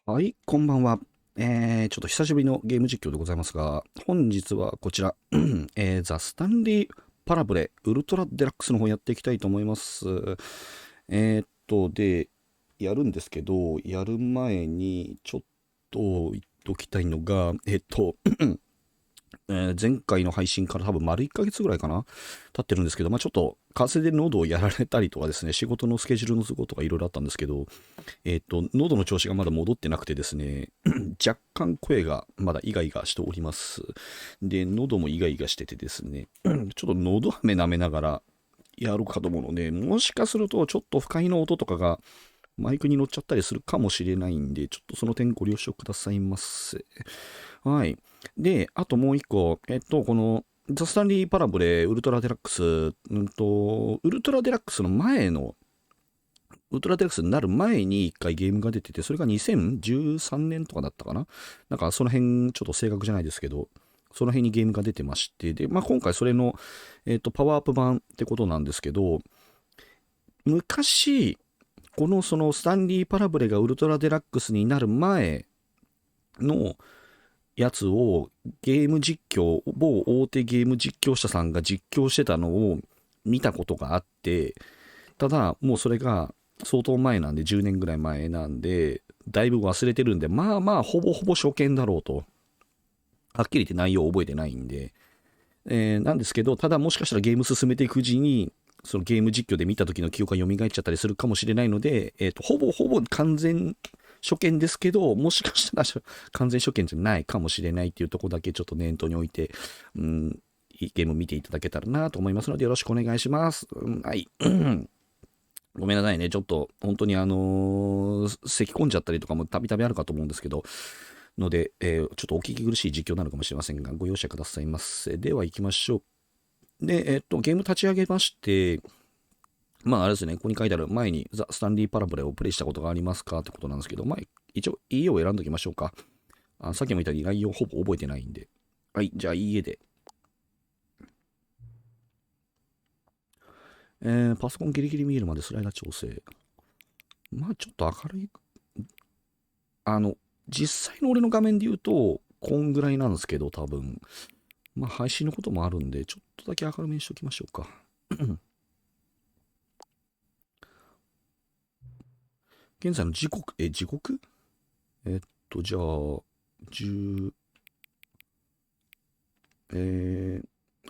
はい、こんばんは。ちょっと久しぶりのゲーム実況でございますが、本日はこちら、ザ・スタンリー・パラブレ・ウルトラ・デラックスの方やっていきたいと思います。で、やるんですけど、やる前にちょっと言っときたいのが、前回の配信から多分丸1ヶ月ぐらいかな経ってるんですけど、ちょっと風邪で喉をやられたりとかですね、仕事のスケジュールの都合とかいろいろあったんですけど、喉の調子がまだ戻ってなくてですね、若干声がまだイガイガしております。で、喉もイガイガしててですね、ちょっと喉飴舐めながらやるかと思うので、もしかするとちょっと不快な音とかがマイクに乗っちゃったりするかもしれないんで、ちょっとその点ご了承くださいませ。はい。で、あともう一個、この、ザ・スタンリー・パラブレ、ウルトラデラックス、ウルトラデラックスの前の、ウルトラデラックスになる前に一回ゲームが出てて、それが2013年とかだったかな。なんかその辺、ちょっと正確じゃないですけど、その辺にゲームが出てまして、で、今回それの、パワーアップ版ってことなんですけど、昔、このそのスタンリー・パラブレがウルトラデラックスになる前のやつをゲーム実況、某大手ゲーム実況者さんが実況してたのを見たことがあって、ただもうそれが相当前なんで、10年ぐらい前なんで、だいぶ忘れてるんで、ほぼほぼ初見だろうと。はっきり言って内容を覚えてないんで、なんですけど、ただもしかしたらゲーム進めていくうちに、そのゲーム実況で見た時の記憶が蘇っちゃったりするかもしれないので、ほぼほぼ完全初見ですけど、もしかしたら完全初見じゃないかもしれないっていうところだけちょっと念頭に置いて、うん、いいゲーム見ていただけたらなと思いますので、よろしくお願いします。はい。ごめんなさいね。ちょっと、本当に咳込んじゃったりとかもたびたびあるかと思うんですけど、ので、ちょっとお聞き苦しい実況なのかもしれませんが、ご容赦くださいませ。では行きましょう。で、ゲーム立ち上げまして、あれですね、ここに書いてある前にザ・スタンリー・パラブレをプレイしたことがありますかってことなんですけど、一応、いいえを選んどきましょうか。さっきも言ったように内容ほぼ覚えてないんで。はい、じゃあ、いいえで。パソコンギリギリ見えるまでスライダー調整。ちょっと明るい。あの、実際の俺の画面で言うと、こんぐらいなんですけど、多分。配信のこともあるんで、ちょっとだけ明るめにしときましょうか。現在の時刻、時刻じゃあ、10、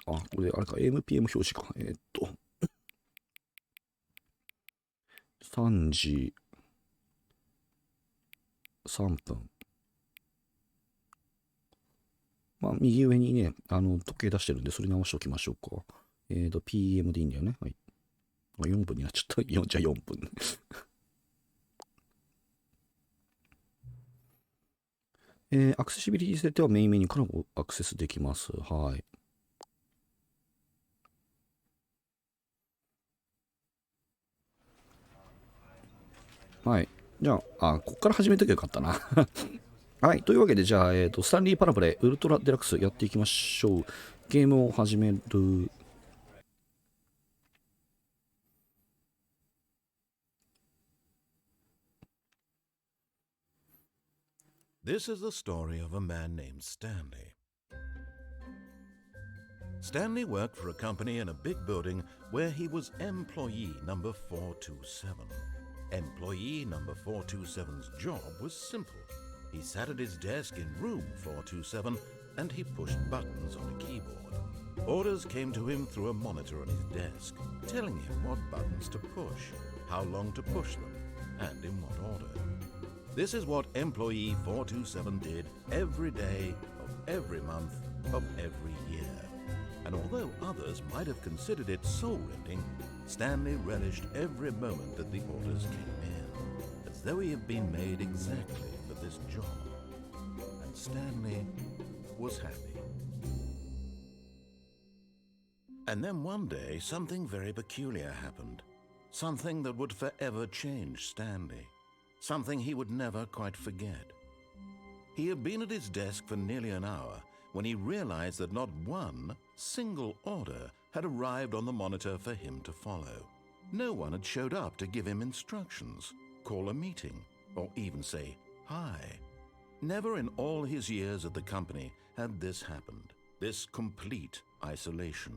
これ、あれか、AMPM 表示か。3時3分。右上にね、時計出してるんで、それ直しておきましょうか。PM でいいんだよね。はい。4分になっちゃった。じゃあ4分。アクセシビリティ設定はメインメニューからもアクセスできます。はい。はい。じゃあ、こっから始めときゃよかったな。はい。というわけで、じゃあ、スタンリーパラプレウルトラデラックスやっていきましょう。ゲームを始める。This is the story of a man named Stanley. Stanley worked for a company in a big building where he was employee number 427. Employee number 427's job was simple. He sat at his desk in room 427 and he pushed buttons on a keyboard. Orders came to him through a monitor on his desk, telling him what buttons to push, how long to push them, and in what order. This is what employee 427 did every day of every month of every year. And although others might have considered it soul-rending, Stanley relished every moment that the orders came in, as though he had been made exactly for this job. And Stanley was happy. And then one day, something very peculiar happened. Something that would forever change Stanley. Something he would never quite forget. He had been at his desk for nearly an hour when he realized that not one single order had arrived on the monitor for him to follow. No one had showed up to give him instructions, call a meeting, or even say high. Never in all his years at the company had this happened, this complete isolation.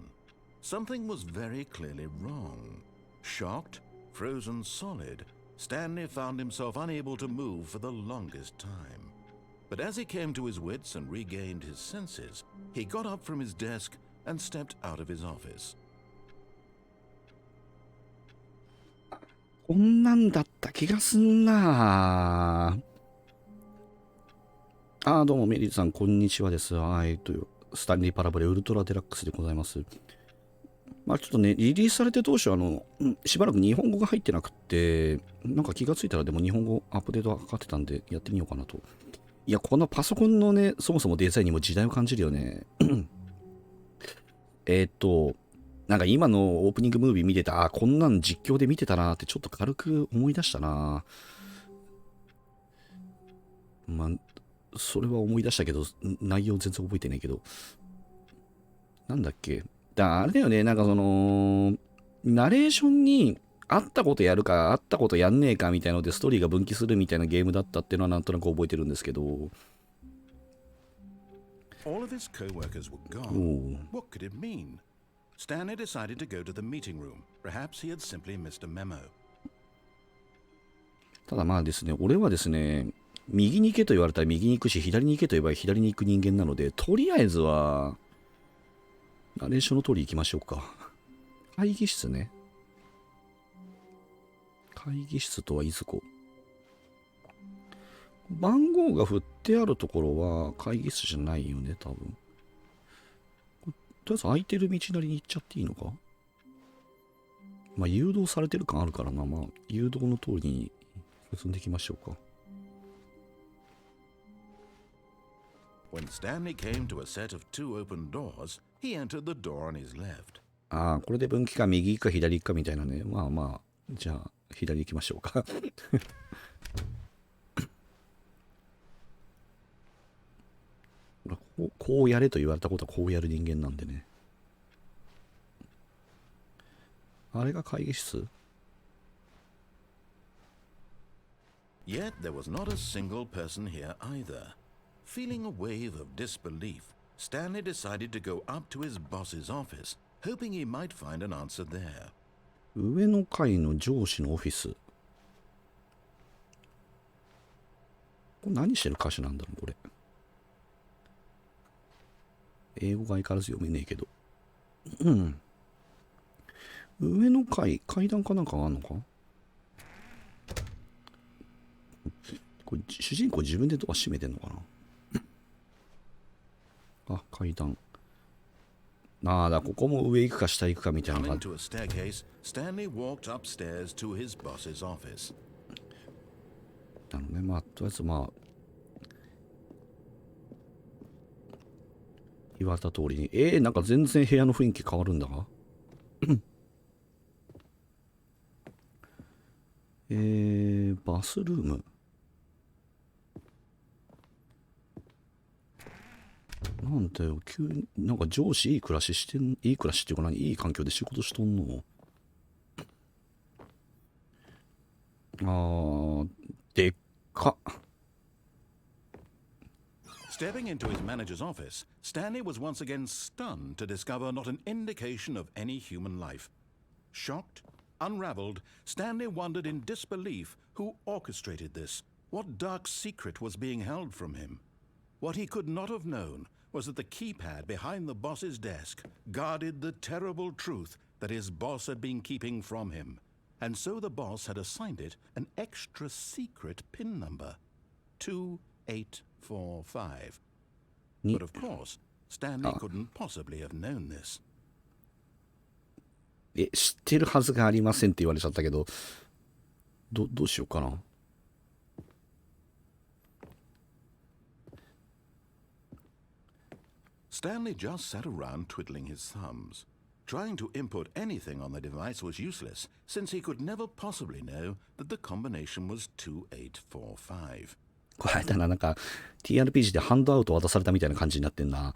Something was very clearly wrong. Shocked, frozen solid, Stanley found himself unable to move for the longest time. But as he came to his wits and regained his senses, he got up from his desk and stepped out of his office. こんなんだった気がすんなあ。どうもメリーさんこんにちはです。スタンリーパラボレウルトラデラックスでございます。まあちょっとね、リリースされて当初しばらく日本語が入ってなくて、なんか気がついたらでも日本語アップデートがかかってたんでやってみようかなと。いや、このパソコンのね、そもそもデザインにも時代を感じるよね。なんか今のオープニングムービー見てた、こんなん実況で見てたなってちょっと軽く思い出したな。まあ、それは思い出したけど、内容全然覚えてないけど。なんだっけ。あれだよね、なんかナレーションにあったことやるか、あったことやんねえかみたいなのでストーリーが分岐するみたいなゲームだったっていうのはなんとなく覚えてるんですけど。All of his co-workers were gone. What could it mean? Stanley decided to go to the meeting room. Perhaps he had simply missed a memo. ただまあですね、俺はですね、右に行けと言われたら右に行くし、左に行けと言えば左に行く人間なので、とりあえずは、ナレーションの通り行きましょうか。会議室ね。会議室とはいずこ。番号が振ってあるところは会議室じゃないよね、多分。とりあえず空いてる道なりに行っちゃっていいのか。まあ誘導されてる感あるからな。まあ誘導の通りに進んでいきましょうか。When Stanley came to a set of two open doors, he entered the door on his left. これで分岐か右行くか左行くかみたいなね。まあまあ、じゃあ左行きましょうか。こうやれと言われたことはこうやる人間なんでね。あれが会議室？ Yet there was not a single person here either. Feeling a wave of disbelief, Stanley decided to go up to his boss's office, hoping he might find an answer there. 上の階の上司のオフィス。これ何してる歌手なんだろう、これ。英語が相変わらず読めねえけど。上の階、階段かなんかがあるのか？これ主人公自分でドア閉めてんのかな？階段。だ、ここも上行くか下行くかみたいなのが。Coming to a staircase, Stanley walked upstairs to his boss's office. なのね、まあ、とりあえずまあ、言われた通りに。なんか全然部屋の雰囲気変わるんだが。バスルーム。なんだよ、急に、なんか上司いい暮らしっていうか何、いい環境で仕事しとんの？でっか。Stepping into his manager's office, Stanley was once again stunned to discover not an indication of any human life. Shocked, unraveled, Stanley wondered in disbelief who orchestrated this, what dark secret was being held from him. What he could not have known was that the keypad behind the boss's desk guarded the terrible truth that his boss had been keeping from him. And so the boss had assigned it an extra secret PIN number, 2845. But of course, Stanley couldn't possibly have known this. 知ってるはずがありませんって言われちゃったけど、どうしようかな。Stanley just sat around twiddling his thumbs. Trying to input anything on the device was useless, since he could never possibly know that the combination was 2845. これだな、なんか TRPG でハンドアウト渡されたみたいな感じになってんな。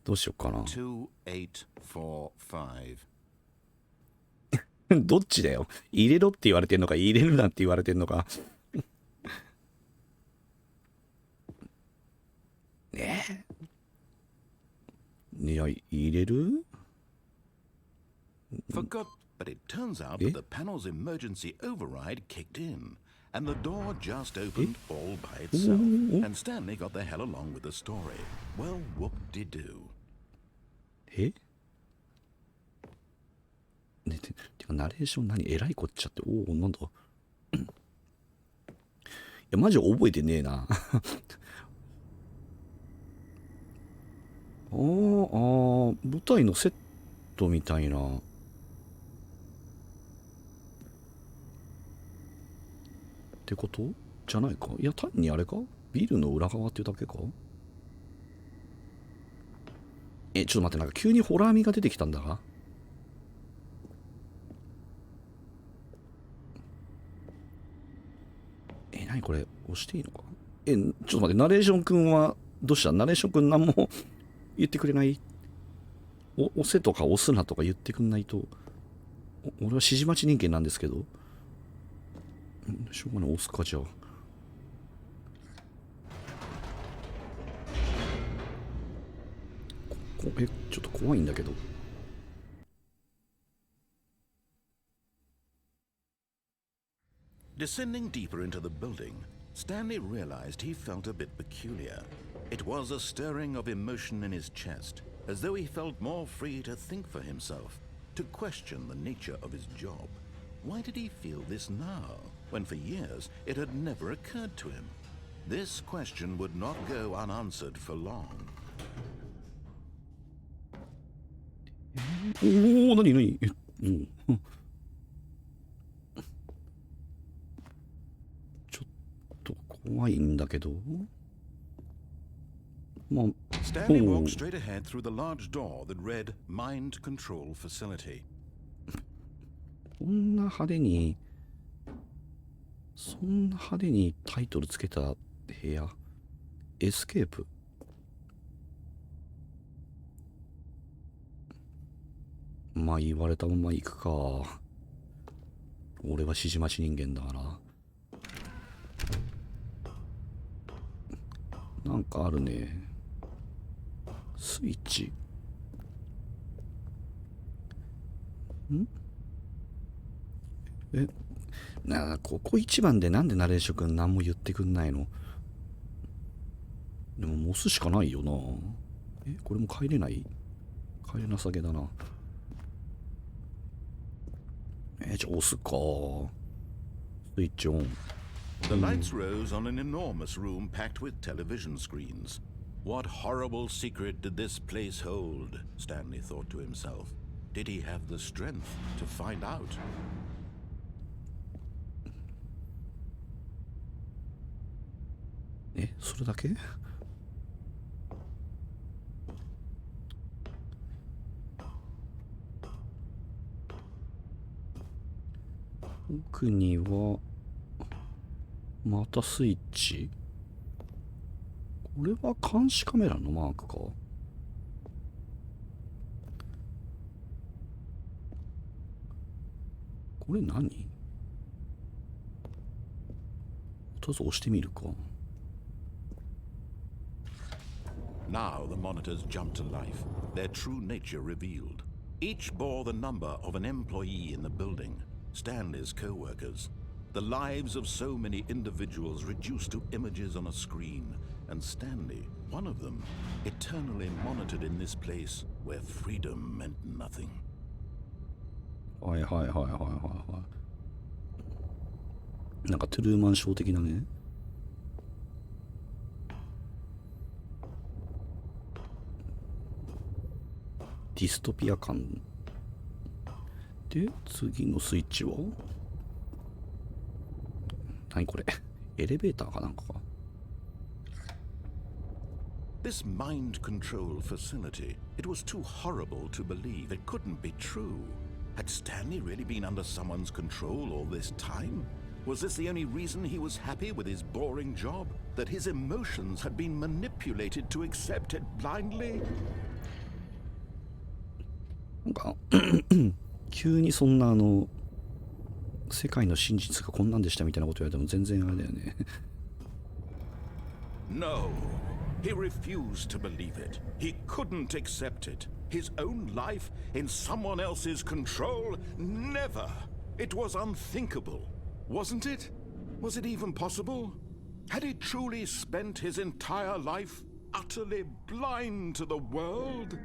どうしようかな。2845. どっちだよ。入れろって言われてんのか、入れるなって言われてんのか。狙い入れる Forgot, but it turns out that the panel's emergency override kicked in, and the door just opened all by itself. And Stanley got the hell along with the story. Well, whoop-de-doo. えねてかナレーション何えらいこっちゃって。おお、なんだいや、マジ覚えてねえな。舞台のセットみたいな。ってことじゃないか。いや、単にあれかビルの裏側っていうだけか。ちょっと待って、なんか急にホラー味が出てきたんだが。何これ押していいのか。ちょっと待って、ナレーションくんはどうした？ナレーションくん何も言ってくれない？押せとか押すなとか言ってくんないと。俺は指示待ち人間なんですけど。しょうがない、押すかじゃあ。ちょっと怖いんだけど。Descending deeper into the building, Stanley realized he felt a bit peculiar. It was a stirring of emotion in his chest, as though he felt more free to think for himself, to question the nature of his job. Why did he feel this now, when for years it had never occurred to him? This question would not go unanswered for long. おお、なになにちょっと怖いんだけど。まあ、Stanley walked straight ahead through the large door that read Mind Control Facility. そんな派手にタイトルつけた部屋。エスケープ。まあ言われたまま行くか。俺は指示待ち人間だから。なんかあるね。スイッチ。ここ一番でなんでナレーション君何も言ってくんないの？でももう押すしかないよな。これも帰れない？帰れなさげだな。じゃあ押すか。スイッチオン。The lights rose on an enormous room packed with television screens. What horrible secret did this place hold? Stanley thought to himself. Did he have the strength to find out? それだけ？奥にはまたスイッチ。これは監視カメラのマークか。これ何？とりあえず押してみるか。Now the monitors jumped to life, their true nature revealed. Each bore the number of an employee in the building, Stanley's co-workers. The lives of so many individuals reduced to images on a screen, and Stanley, one of them, eternally monitored in this place where freedom meant nothing. はいはいはいはいはいはい。なんかトゥルーマンショー的なね。ディストピア感で、次のスイッチは何これ？エレベーターかなんかか。 This mind control facility, it was too horrible to believe. It couldn't be true. Had Stanley really been under someone's control all this time? Was this the only reason he was happy with his boring job? That his emotions had been manipulated to accept it blindly? なんか急にそんな世界の真実がこんなんでしたみたいなこと言われても全然あれだよね。No, He refused to believe it. He couldn't accept it. His own life in someone else's control? Never! It was unthinkable. Wasn't it? Was it even possible? Had he truly spent his entire life utterly blind to the world?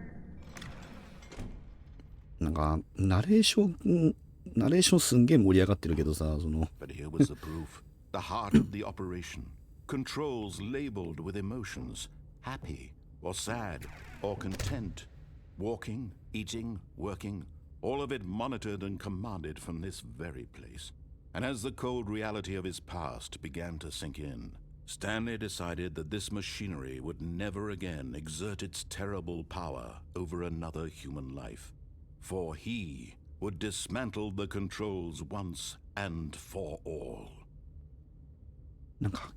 なんか、ナレーションすんげえ盛り上がってるけどさ、その。But here was the proof. The heart of the operation. Controls labeled with emotions. Happy, or sad, or content. Walking, eating, working. All of it monitored and commanded from this very place. And as the cold reality of his past began to sink in, Stanley decided that this machinery would never again exert its terrible power over another human life. For he would dismantle the controls once and for all. なんか、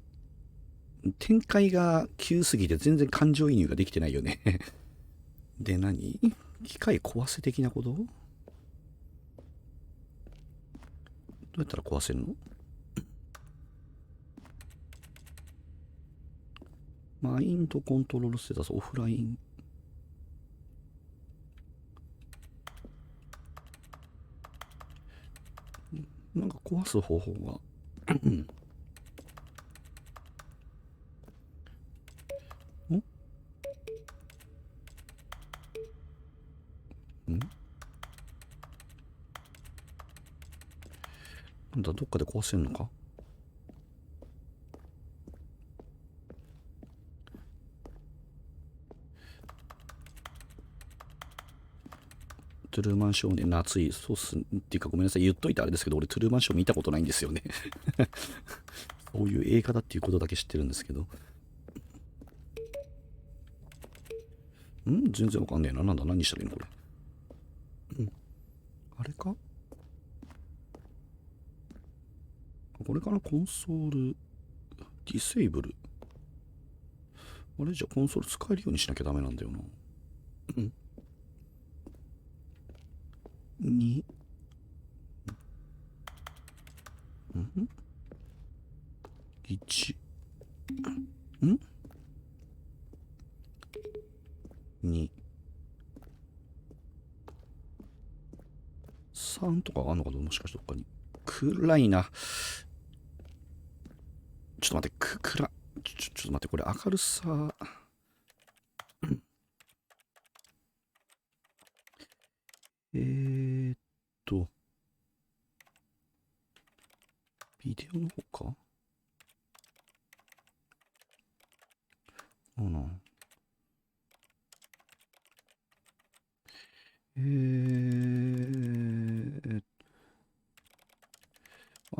展開が急すぎて全然感情移入ができてないよね。で、何？機械壊せ的なこと？どうやったら壊せるの？マインドコントロールステータスオフライン。なんか壊す方法が。なんだ、どっかで壊せんのか？トゥルーマンショーね、夏い。そうっす。っていうかごめんなさい。言っといてあれですけど、俺トゥルーマンショー見たことないんですよね。そういう映画だっていうことだけ知ってるんですけど。全然わかんねえな。なんだ、何したらいいのこれ。あれか？これかな？コンソール、ディセイブル。あれじゃコンソール使えるようにしなきゃダメなんだよな。2。1。2。3とかあんのかな？もしかしてどっかに。暗いな。ちょっと待って、ちょっと待って、これ明るさ。ビデオの方か？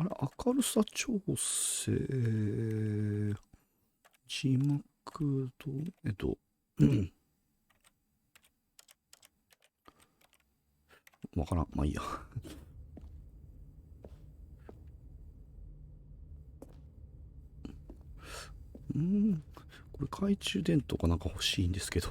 あれ、明るさ調整、字幕と、わからん。まあいいや。これ懐中電灯かなんか欲しいんですけど。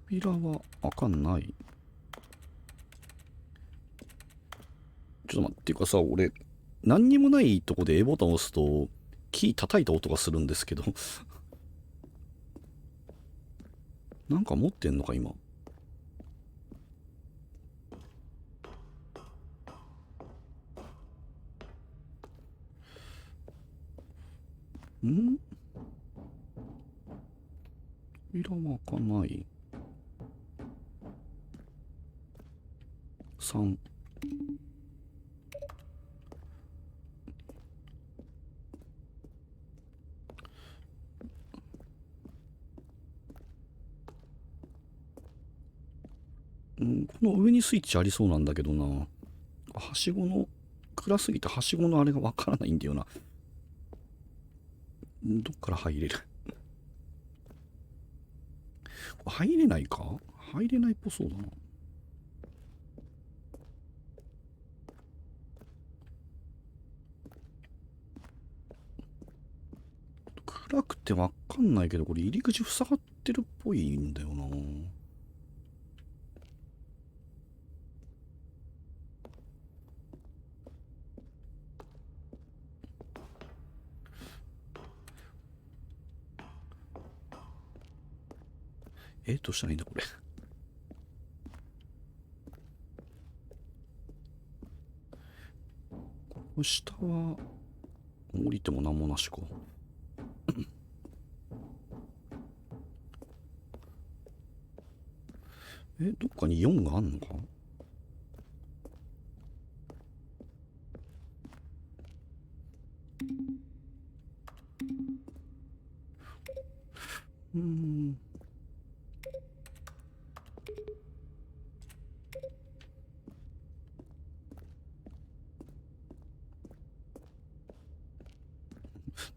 扉は開かんない。ちょっと待っていうかさ、俺、何にもないとこで A ボタンを押すと、キー叩いた音がするんですけど。なんか持ってんのか、今。扉は開かない。3。この上にスイッチありそうなんだけどな。はしごの、暗すぎてはしごのあれがわからないんだよな。どっから入れる？入れないか？入れないっぽそうだな。暗くてわかんないけど、これ入り口塞がってるっぽいんだよな。どうしたらいいんだこれ。この下は降りても何もなしか。どっかに4があんのか。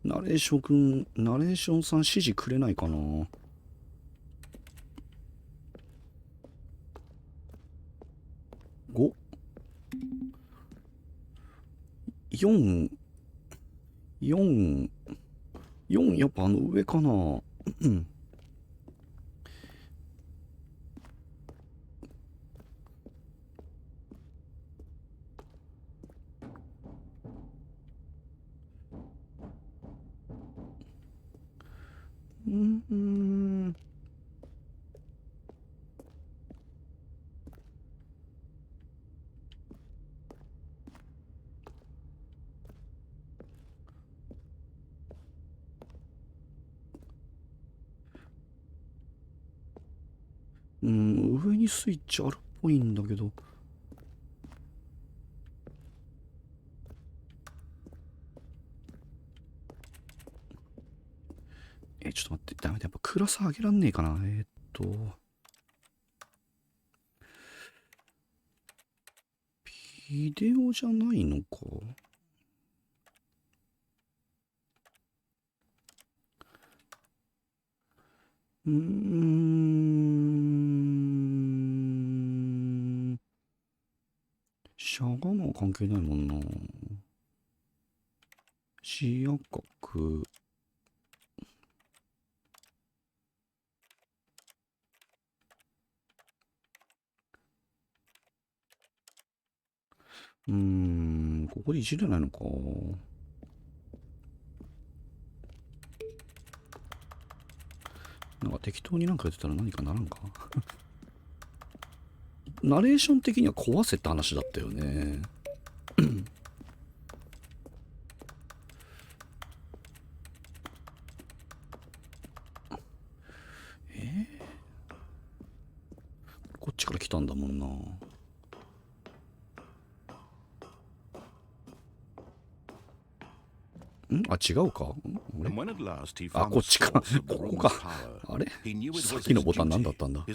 ナレーションさん指示くれないかな。5、4、4、4やっぱあの上かな。上にスイッチあるっぽいんだけど。ちょっと待って、ダメだ、やっぱ暗さ上げらんねえかな。ビデオじゃないのか。しゃがまは関係ないもんな。視野角。ここでいじれないのか。なんか適当になんかやってたら何かならんか。ナレーション的には壊せって話だったよね。こっちから来たんだもんな。あ、違うか。あ、こっちか。ここか。あれ、さっきのボタン何だったんだ。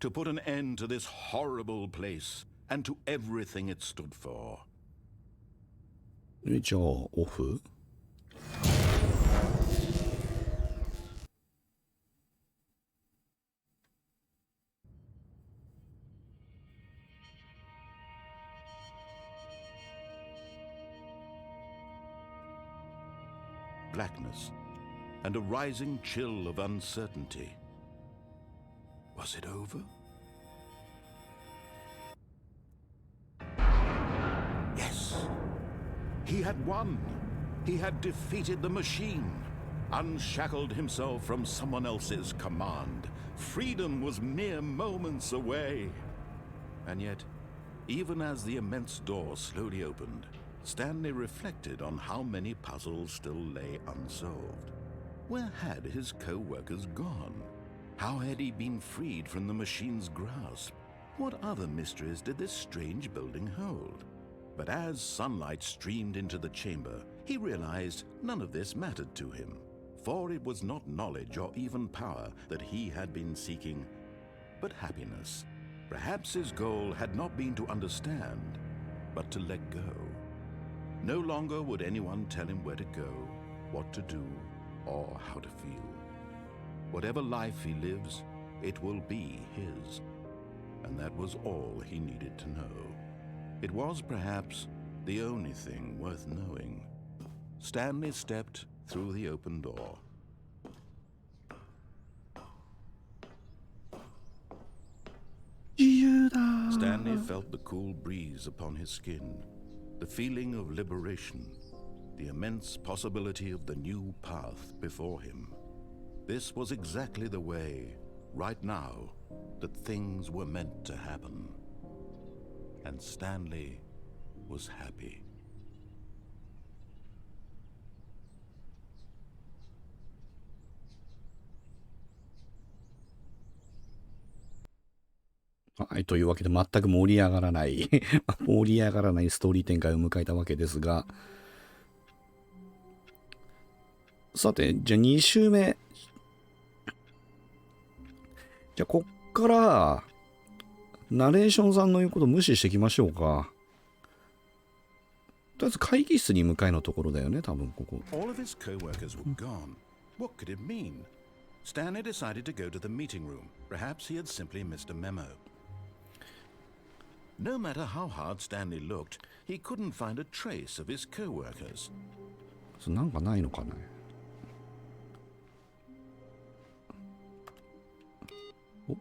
To put an end to this horrible place and to everything it stood for. じゃあオフ。Blackness and a rising chill of uncertainty. Was it over? Yes. He had won. He had defeated the machine, unshackled himself from someone else's command. Freedom was mere moments away. And yet, even as the immense door slowly opened, Stanley reflected on how many puzzles still lay unsolved. Where had his co-workers gone? How had he been freed from the machine's grasp? What other mysteries did this strange building hold? But as sunlight streamed into the chamber, he realized none of this mattered to him, for it was not knowledge or even power that he had been seeking, but happiness. Perhaps his goal had not been to understand, but to let go. No longer would anyone tell him where to go, what to do, or how to feel. Whatever life he lives, it will be his. And that was all he needed to know. It was perhaps the only thing worth knowing. Stanley stepped through the open door. Stanley felt the cool breeze upon his skin, the feeling of liberation, the immense possibility of the new path before him. This was exactly the way right now that things were meant to happen. And Stanley was happy. はい、というわけで全く盛り上がらない盛り上がらないストーリー展開を迎えたわけですが、さて、じゃあ2週目。じゃあこっから、ナレーションさんの言うこと無視していきましょうか。とりあえず会議室に向かいのところだよね、多分ここ。All of his co-workers were gone. What could it mean? Stanley decided to go to the meeting room. Perhaps he had simply missed a memo. No matter how hard Stanley looked, he couldn't find a trace of his co-workers. なんかないのかな。お、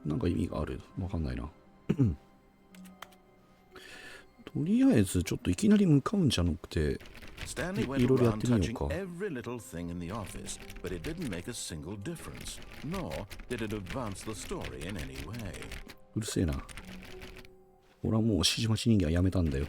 なんか意味がある。わかんないな。とりあえずちょっといきなり向かうんじゃなくて、Stanley went around touching every little thing in the office, but it didn't make a single difference, nor did it advance the story in any way. うるせえな。俺はもう指示待ち人間はやめたんだよ。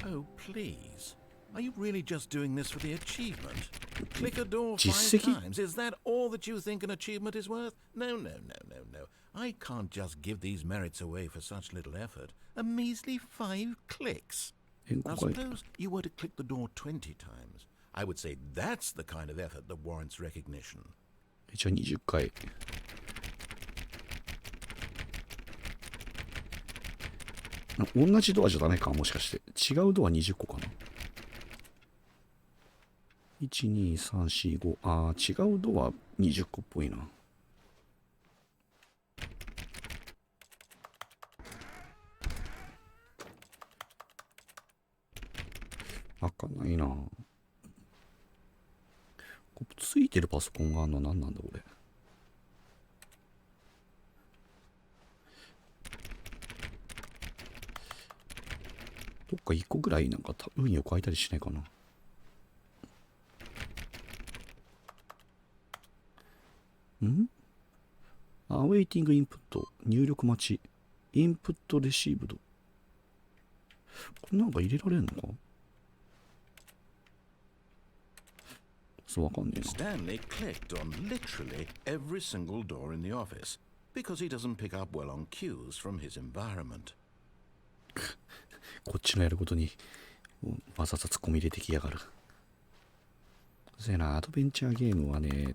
Oh, please. Are you really just doing this for the achievement? Click a door 実 5 績 times. Is that all that you think an achievement is worth? No, no, no, no, no. I can't just give these merits away for such little effort. A measly 5 clicks. Now, suppose you were to click the door 20 times. I would say that's the kind of effort that warrants recognition. じゃあ20回。同じドアじゃダメかもしかして。違うドア20個かな。1、2、3、4、5。ああ、違うドア20個っぽいな。開かないな。ついてるパソコンがあるの何なんだこれ。どっか1個ぐらいなんか運よく開いたりしないかな。アウェイティングインプット。入力待ち。インプットレシーブド。これなんか入れられるのか？そうわかんねえな。Stanley clicked on literally every single door in the office because he doesn't pick up well on cues from his environment. こっちのやることにわざわざツッコミ入れてきやがる。せやな、アドベンチャーゲームはね、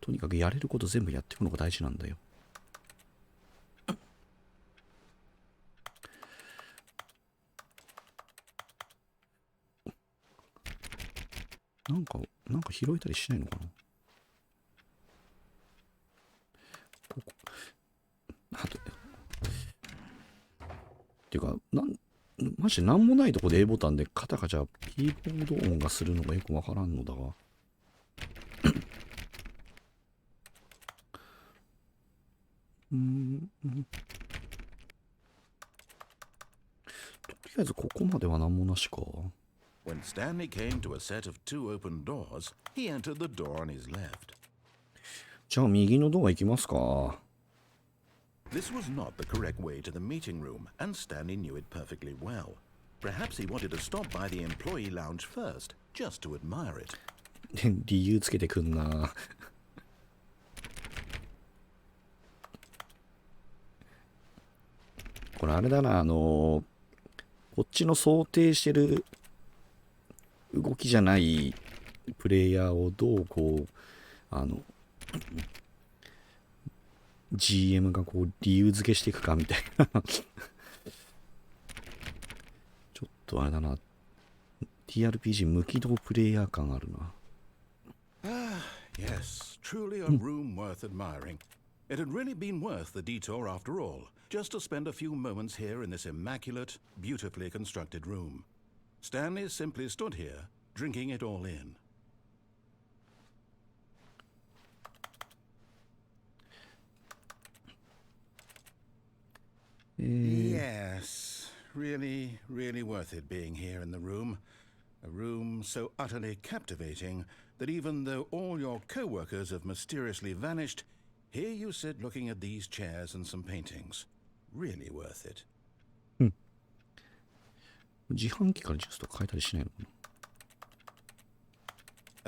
とにかくやれること全部やっていくのが大事なんだよ。なんか拾えたりしないのかな。ここあとっていうか、マジで何もないとこで A ボタンでカタカチャキーボード音がするのがよくわからんのだが。とりあえずここまでは何もなしか。When Stanley came to a set of 2 open doors, he entered the door on his left. じゃあ右のドア行きますか。This was not the correct way to the meeting room, and Stanley knew it perfectly well. Perhaps he wanted to stop by the employee lounge first, just to admire it. 理由つけてくんな。これあれだな、こっちの想定してる動きじゃないプレイヤーをどうこうGM がこう理由付けしていくかみたいなちょっとあれだな、 TRPG 無起動プレイヤー感あるな。Yes, truly a room worth admiring. It had really been worth the detour after all, just to spend a few moments here in this immaculate, beautifully constructed room. Stanley simply stood here, drinking it all in. Yes, really worth it being here in the room. A room so utterly captivating that even though all your co-workers have mysteriously vanished, here you sit looking at these chairs and some paintings. Really worth it. 自販機からジュースとか変えたりしないのかな。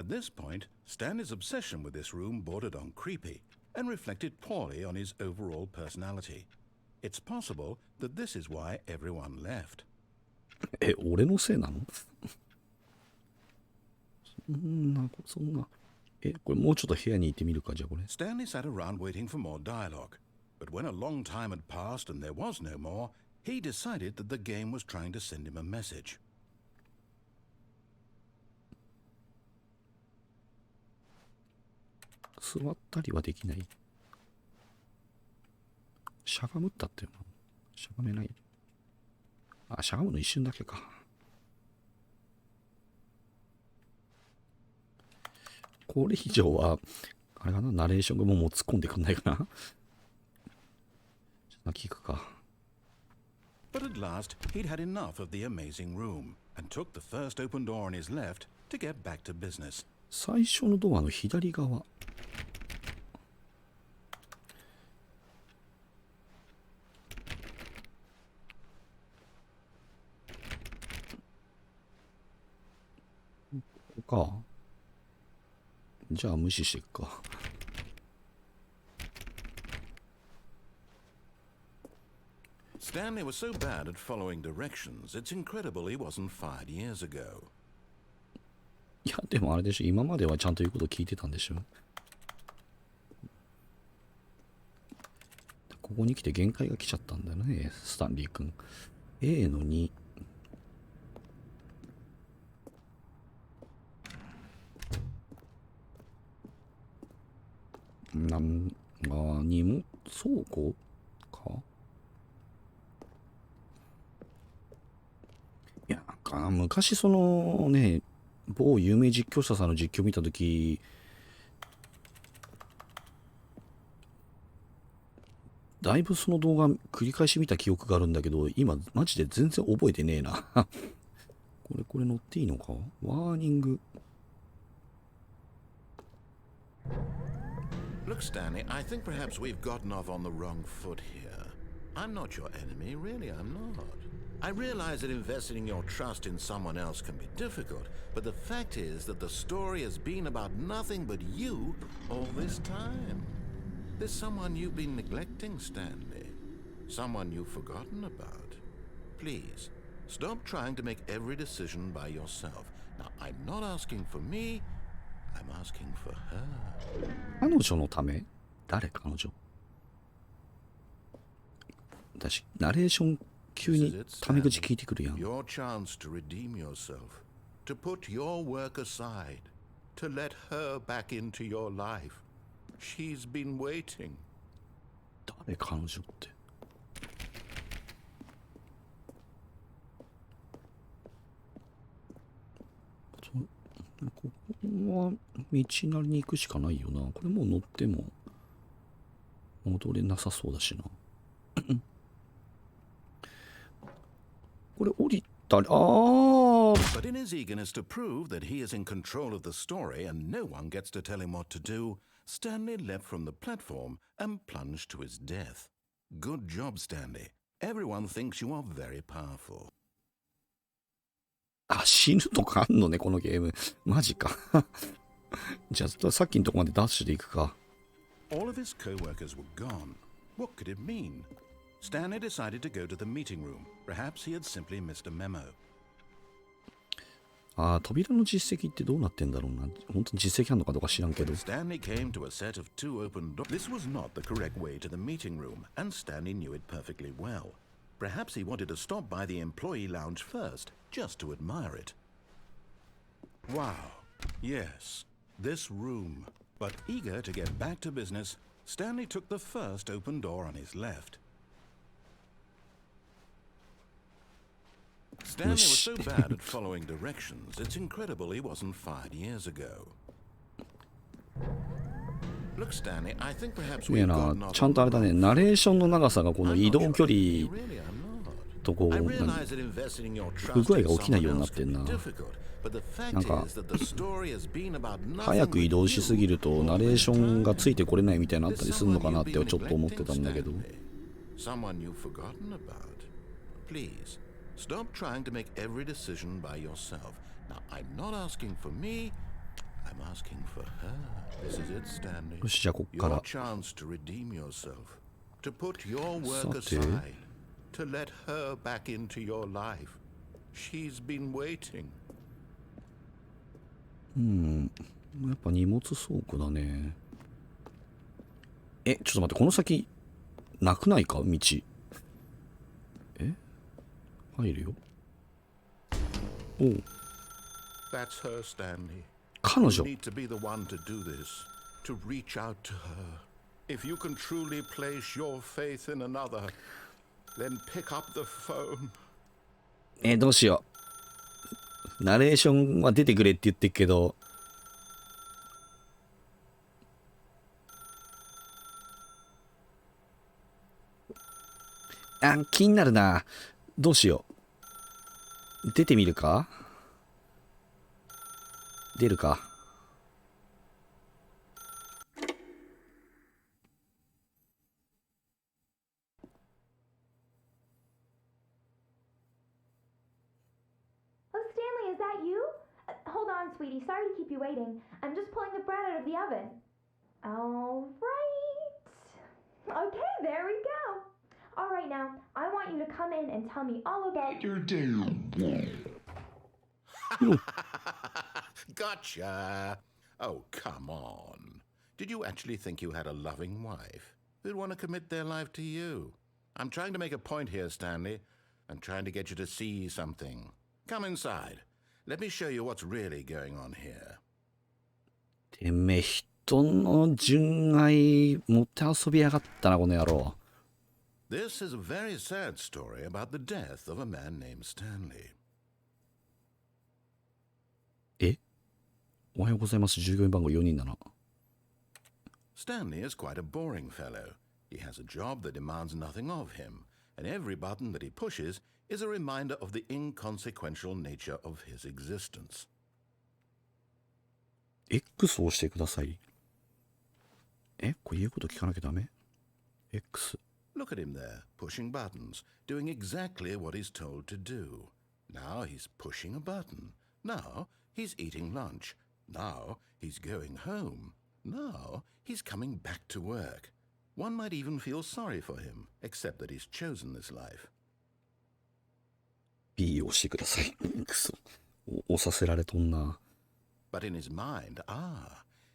At this point, Stanley's obsession with this room bordered on creepy and reflected poorly on his overall personality. It's possible that this is why everyone left. 俺のせいなの？そんな。これもうちょっと部屋に行ってみるか、じゃあこれ。Stanley sat around waiting for more dialogue. But when a long time had passed and there was no more, he decided that the game was trying to send him a message. 座ったりはできない。しゃがむったっていうの？しゃがめない。あ、しゃがむの一瞬だけか。これ以上は、あれかな、ナレーションがもう突っ込んでくんないかな。ちょっと聞くか。But at last, he'd had enough of the amazing room and took the first open door on his left to get back to business. 最初のドアの左側。ここか。じゃあ無視していくか。Stanley was so bad at following directions, it's incredible he wasn't fired years ago. いや、でもあれでしょ。今まではちゃんと言うこと聞いてたんでしょ。ここに来て限界が来ちゃったんだよね、スタンリー君。A の2。荷物倉庫か。いや、なんか昔そのね、某有名実況者さんの実況見たとき、だいぶその動画繰り返し見た記憶があるんだけど、今マジで全然覚えてねえな。これ乗っていいのか？ワーニング。Look, Stanley, I think perhaps we've gotten off on the wrong foot here. I'm not your enemy, really, I'm not. I realize that investing your trust in someone else can be difficult, but the fact is that the story has been about nothing but you all this time. There's someone you've been neglecting, Stanley. Someone you've forgotten about. Please, stop trying to make every decision by yourself. Now, I'm not asking for me, I'm asking for her. 彼女のため？誰彼女？私、ナレーション急にタメ口聞いてくるやん。Your chance to redeem yourself, to put your work aside, to let her back into your life. She's been waiting. 誰彼女って。ここは道なりに行くしかないよな。これもう乗っても戻れなさそうだしな。これ降りたり、But in his eagerness to prove that he is in control of the story and no one gets to tell him what to do, Stanley leapt from the platform and plunged to his death. Good job, Stanley. Everyone thinks you are very powerful. 死ぬとかあんのね、このゲーム。マジか。じゃあ、さっきのとこまでダッシュで行くか。All of his co-workers were gone. What could it mean? Stanley decided to go to the meeting room. Perhaps he had simply missed a memo. 扉の実績ってどうなってんだろうな。本当に実績あんのかどうか知らんけど。Stanley came to a set of 2 open doors. This was not the correct way to the meeting room, and Stanley knew it perfectly well. Perhaps he wanted to stop by the employee lounge first, just to admire it. Wow. Yes, this room. But eager to get back to business, Stanley took the first open door on his left. Stanley was so bad at following directions, it's incredible he wasn't fired years ago. Look, Stanley, I think perhaps we've gotten off. ちゃんとあれだね、ナレーションの長さがこの移動距離とこう不具合が起きないようになってんな。なんか早く移動しすぎるとナレーションがついてこれないみたいなのあったりするのかなってちょっと思ってたんだけど。Stop trying to make every decision by yourself. Now, I'm not asking for me, I'm asking for her. This is it, Stanley. よし、じゃあこっから。 Your chance to redeem yourself, to put your work aside, to let her back into your life. She's been waiting. やっぱ荷物倉庫だね。ちょっと待って、この先なくないか、道。入るよ。おう。That's her, Stanley. 彼女。 You need to be the one to do this, to reach out to her. If you can truly place your faith in another, then pick up the phone. どうしよう。ナレーションは出てくれって言ってるけど。気になるな。どうしよう。出てみるか？出るか。Stanley, is that you? Hold on, sweetie. Sorry to keep you waiting. I'm just pulling the bread out of the oven. All right. Okay, there we go. All right, now, I want you to come in and tell me all about your day. Gotcha. Oh, come on. Did you actually think you had a loving wife who'd want to commit their life to you? I'm trying to make a point here, Stanley. I'm trying to get you to see something. Come inside. Let me show you what's really going on here. てめえ、人の純愛持って遊びやがったな、この野郎。This is a very sad story about the death of a man named Stanley. おはようございます。従業員番号427。Stanley is quite a boring fellow. He has a job that demands nothing of him, and every button that he pushes is a reminder of the inconsequential nature of his existence. X を押してください。これ言うこと聞かなきゃダメ？ X。Look at him there, pushing buttons, doing exactly what he's told to do. Now he's pushing a button. Now he's eating lunch. Now he's going home. Now he's coming back to work. One might even feel sorry for him, except that he's chosen this life. B を押してください。くそ。押させられとんな。But in his mind,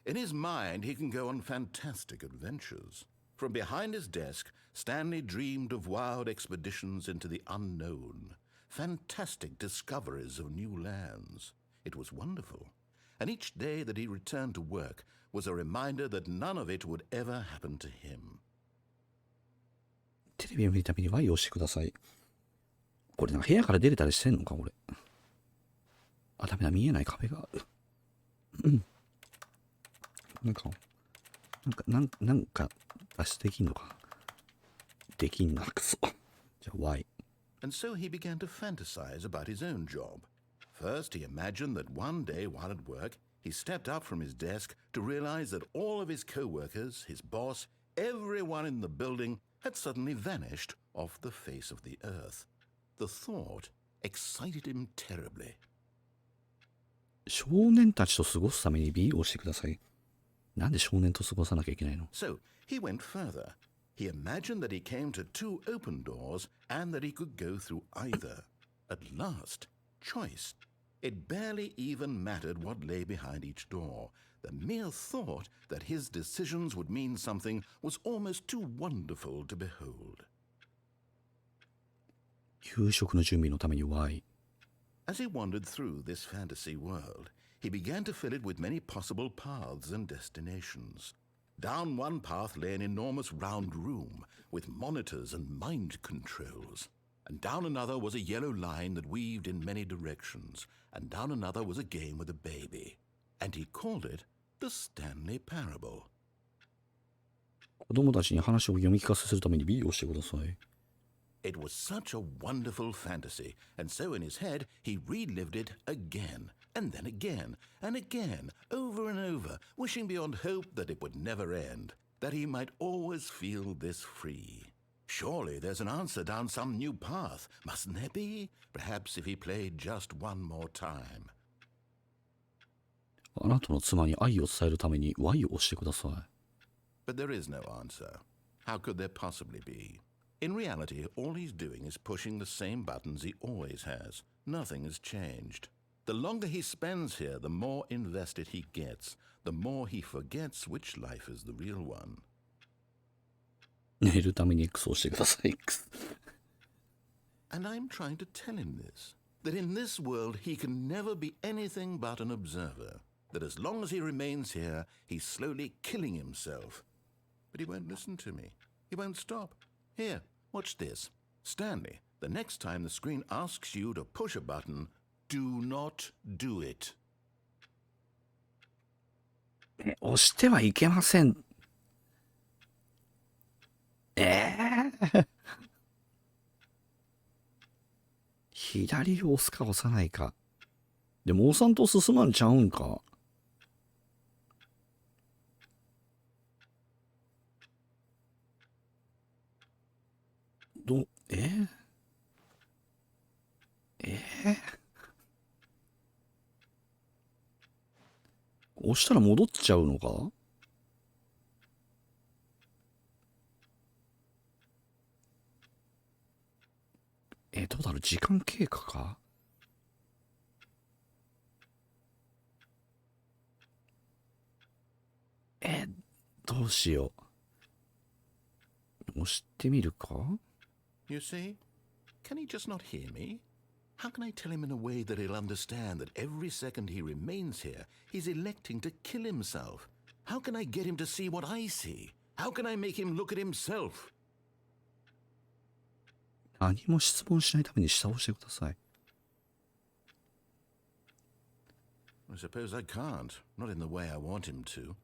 in his mind he can go on fantastic adventures. From behind his desk, Stanley dreamed of wild expeditions into the unknown, fantastic discoveries of new lands. It was wonderful, and each day that he returned to work was a reminder that none of it would ever happen to him. テレビを見るために Y を押してください。これなんか部屋から出れたりしてんのかこれ。ダメだ、見えない壁がある。なんか脱出できんのか。できんな、くそ。じゃあ Y。 And so he began to fantasize about his own job. First, he imagined that one day while at work, he stepped up from his desk to realize that all of his co-workers, his boss, everyone in the building had suddenly vanished off the face of the earth. The thought excited him terribly. 少年たちと過ごすために B を押してください。なんで少年と過ごさなきゃいけないの？ So he went further. He imagined that he came to two open doors and that he could go through either. At last, choice. It barely even mattered what lay behind each door. The mere thought that his decisions would mean something was almost too wonderful to behold. 夕食の準備のために Y。 As he wandered through this fantasy world, he began to fill it with many possible paths and destinations. Down one path lay an enormous round room with monitors and mind controls. And down another was a yellow line that weaved in many directions. And down another was a game with a baby. And he called it the Stanley Parable. 子供たちに話を読み聞かせするために B を押してください。It was such a wonderful fantasy, and so in his head he relived it again, and then again, and again, over and over, wishing beyond hope that it would never end, that he might always feel this free. Surely there's an answer down some new path, mustn't there be? Perhaps if he played just one more time. あなたの妻に愛を伝えるために Y を押してください。But there is no answer. How could there possibly be? In reality, all he's doing is pushing the same buttons he always has. Nothing has changed. The longer he spends here, the more invested he gets, the more he forgets which life is the real one. 寝るために X を押してください。X And I'm trying to tell him this, that in this world he can never be anything but an observer, that as long as he remains here, he's slowly killing himself. But he won't listen to me. He won't stop. Here, watch this. Stanley, the next time the screen asks you to push a button, do not do it. 押してはいけません。左を押すか押さないか。でも押さんと進まんちゃうんか。押したら戻っちゃうのか。どうだろう、時間経過か。どうしよう。押してみるか。You see? Can he just not hear me? How can I tell him in a way that he'll understand that every second he remains here, he's electing to kill himself? How can I get him to see what I see? How can I make him look at himself? 何も質問しないために下を押してください。I suppose I can't, not in the way I want him to.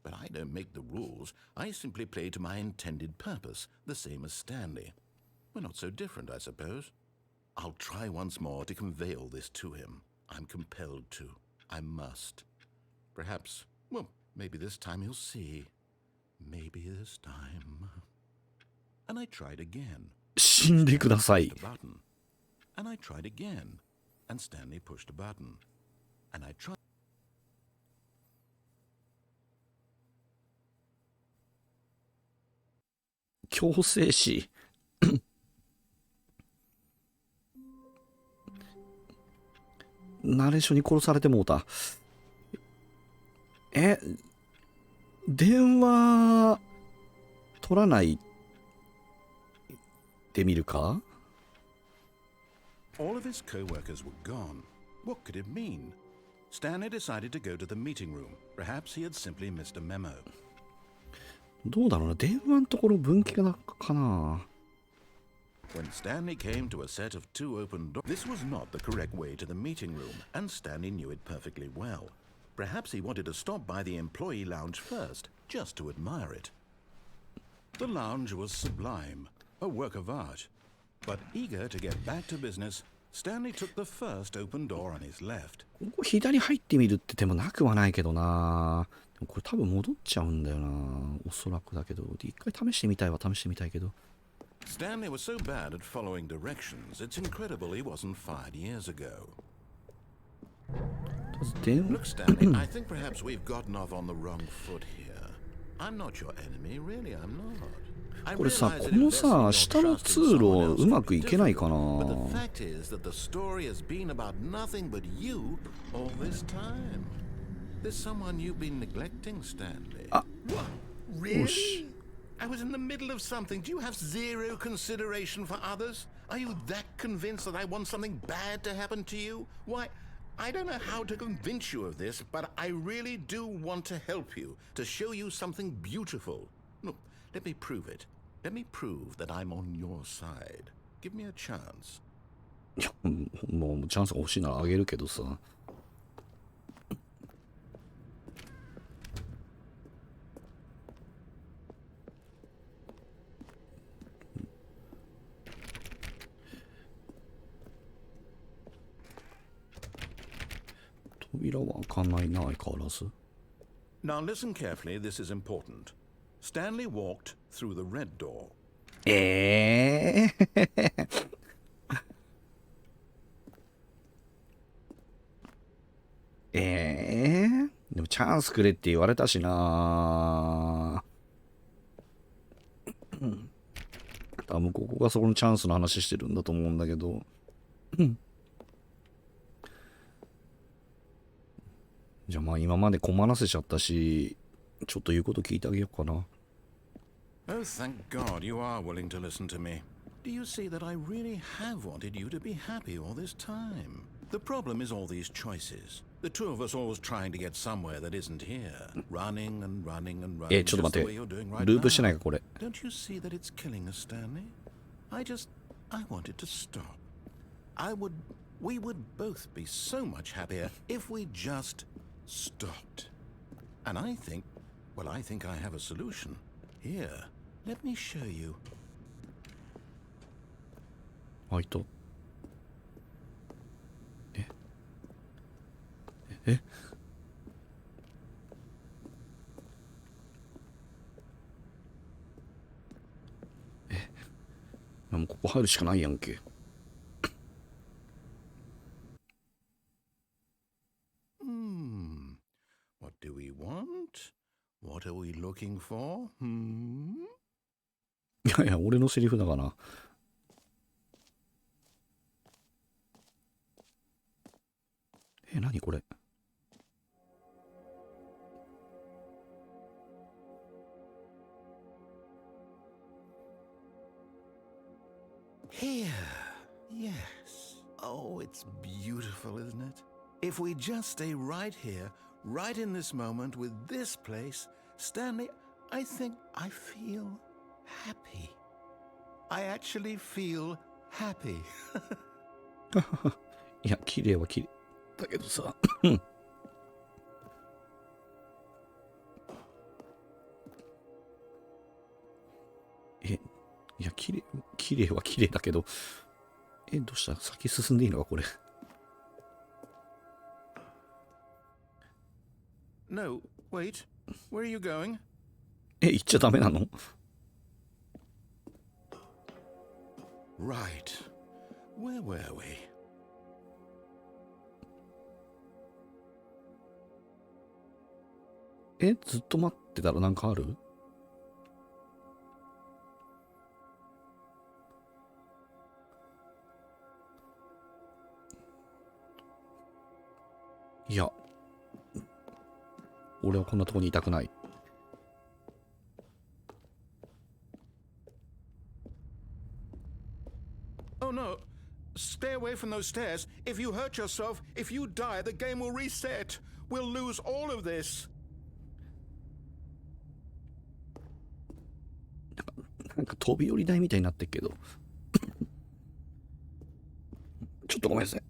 But I don't make the rules. I simply play to my intended purpose, the same as Stanley. We're not so different, I suppose. I'll try once more to convey all this to him. I'm compelled to. I must. Perhaps, well, maybe this time he'll see. Maybe this time. And I tried again. 死んでください。 And I tried again. And Stanley pushed a button. And I tried. 強制死。ナレーションに殺されてもうた。電話取らないでみるか。 All of his co-workers were gone. What could it mean? Stanley decided to go to the meeting room. Perhaps he had simply missed a memo. どうだろうな、電話のところ分岐がかな。 When Stanley came to a set of two open doors, this was not the correct way to the meeting room, and Stanley knew it perfectly well. Perhaps he wanted to stop by the employee lounge first, just to admire it. The lounge was sublime, a work of art. But eager to get back to business, Stanley took the first open door on his left. ここ左入ってみるって手もなくはないけどな。でもこれ多分戻っちゃうんだよな。おそらくだけど、一回試してみたいは試してみたいけど。 Stanley was so bad at following directions, it's incredible he wasn't fired years ago. Look, Stanley, I think perhaps we've gotten off on the wrong foot here. I'm not your enemy, really, I'm not. これさ、このさ、下の通路うまくいけないかな。 But the fact is that the story has been about nothing but you all this time. There's someone you've been neglecting, Stanley. What? Really? I was in the middle of something. Do you have zero consideration for others? Are you that convinced that I want something bad to happen to you? Why, I don't know how to convince you of this, but I really do want to help you, to show you something beautiful. Look, let me prove it. Let me prove that I'm on your side. Give me a chance. いや、もうチャンスが欲しいならあげるけどさ。扉は開かないな、相変わらず。Now listen carefully, this is important. Stanley walked through the red door. でもチャンスくれって言われたしな。多分ここがそこのチャンスの話してるんだと思うんだけど。じゃあまあ今まで困らせちゃったし、ちょっと言うこと聞いてあげようかな。Oh, thank God you are willing to listen to me. Do you see that I really have wanted you to be happy all this time? The problem is all these choices. The two of us always trying to get somewhere that isn't here. Running and running and running. ちょっと待って。 just the way you're doing right ループしてない now. かこれ。 Don't you see that it's killing us, Stanley? I wanted to stop. We would both be so much happier if we just stopped. And I think I have a solution. Here, let me show you. 開いた。もうここ入るしかないやんけ。What do we want? What are we looking for? いやいや、俺のセリフだから。何これ。Here. Yes. Oh, it's beautiful, isn't it? If we just stay right here, right in this moment with this place, Stanley, I think I feel happy. I actually feel happy. いや、綺麗は綺麗だけどさ。いや、綺麗は綺麗だけど、どうした？先進んでいいのか、これ。No, wait. Where are you going? 行っちゃダメなの？ Right. Where were we? ずっと待ってたらなんかある？いや、俺はこんなとこにいたくない。Oh no. Stay away from those stairs. If you hurt yourself, if you die, the game will reset. We'll lose all of this. なんか飛び降り台みたいになってるけど。ちょっとごめんなさい。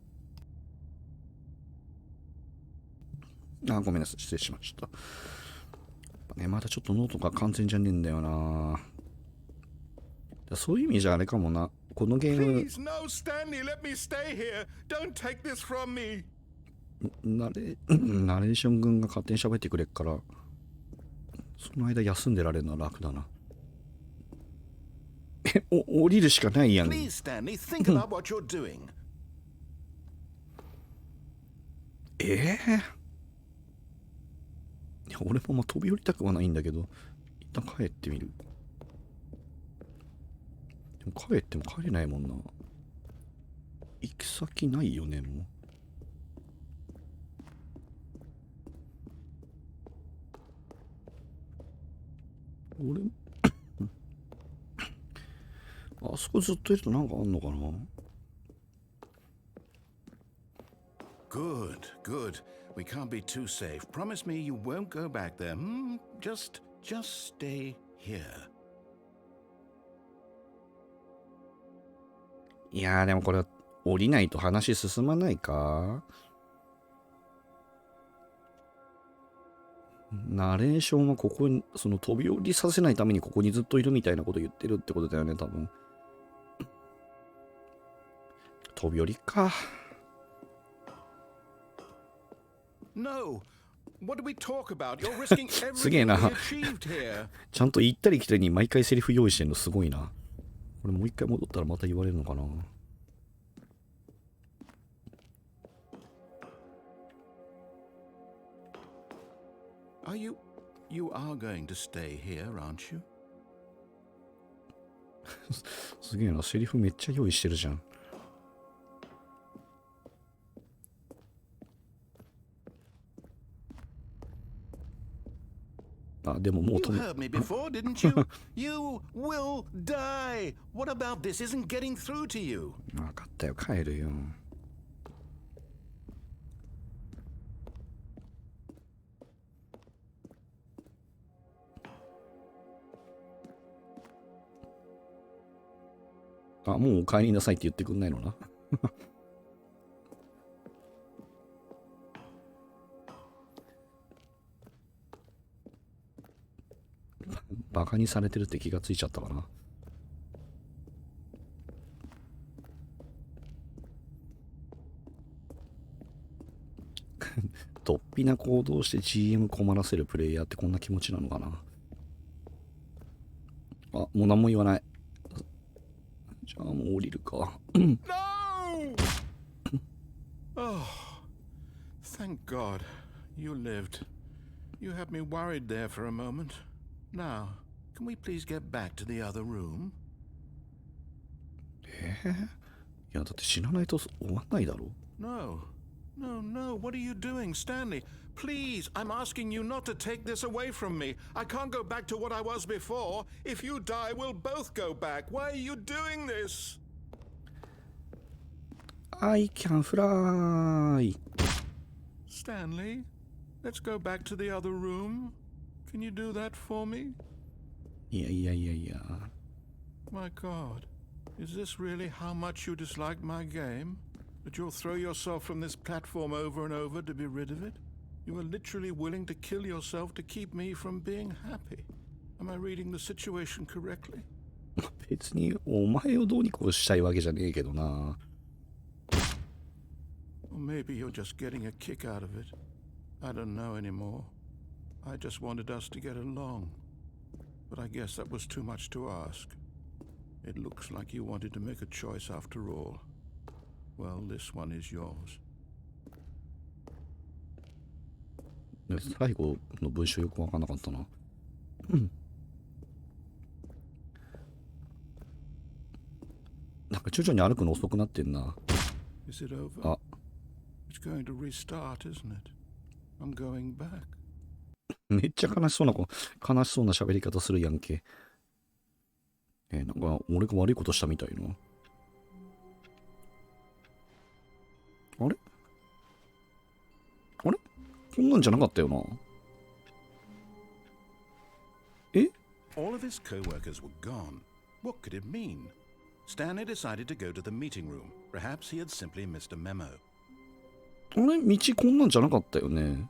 ごめんなさい。失礼しました。まだちょっとノートが完全じゃねえんだよな。そういう意味じゃあれかもな。このゲーム。Please, no, Stanley, let me stay here. Don't take this from me. ナレーション軍が勝手に喋ってくれっから、その間休んでられるのは楽だな。降りるしかないやん。Please, Stanley, think about what you're doing. いや、俺も飛び降りたくはないんだけど、一旦帰ってみる。でも帰っても帰れないもんな。行き先ないよね、もう。俺あそこずっといるとなんかあんのかな？ Good, good. We can't be too safe. Promise me you won't go back there. Just stay here. いやーでもこれ降りないと話進まないか？ナレーションはここにその飛び降りさせないためにここにずっといるみたいなこと言ってるってことだよね、多分。飛び降りか。No. What do we talk about? You're risking すげえ everything な。 we achieved here. ちゃんと行ったり来たりに毎回セリフ用意してんのすごいな。これもう一回戻ったらまた言われるのかな。You are going to stay here, aren't you? すげえな、セリフめっちゃ用意してるじゃん。あ、でももう You 止め heard me before, didn't you? You will die. What about this isn't getting through to you? 分かったよ、帰るよ。あ、もうお帰りなさいって言ってくんないのな。バカにされてるって気がついちゃったかな。突飛な行動して GM 困らせるプレイヤーってこんな気持ちなのかな。あ、もう何も言わない。じゃあもう降りるか。No! Oh, thank God you lived. You had me worried there for a moment. Now, can we please get back to the other room? いや、だって死なないと終わんないだろ。No. No, no, what are you doing, Stanley? Please, I'm asking you not to take this away from me. I can't go back to what I was before. If you die, we'll both go back. Why are you doing this? I can fly. Stanley, let's go back to the other room. Can you do that for me? いやいやいやいや。My God, is this really how much you dislike my game? That you'll throw yourself from this platform over and over to be rid of it? You are literally willing to kill yourself to keep me from being happy. Am I reading the situation correctly? 別にお前をどうにこうしたいわけじゃねえけどな。Or maybe you're just getting a kick out of it. I don't know anymore. I just wanted us to get along. But I guess that was too much to ask. It looks like you wanted to make a choice after all. Well, this one is yours. 最後の文章よくわかんなかったな。なんか徐々に歩くの遅くなってんな。Is it over? あ、It's going to restart, isn't it? I'm going back. めっちゃ悲しそうな喋り方するやんけ。なんか俺が悪いことしたみたいな。あれあれこんなんじゃなかったよな。え All of his co-workers were gone. What could it mean? Stanley decided to go to the meeting room. Perhaps he had simply missed a memo. あれ道こんなんじゃなかったよね。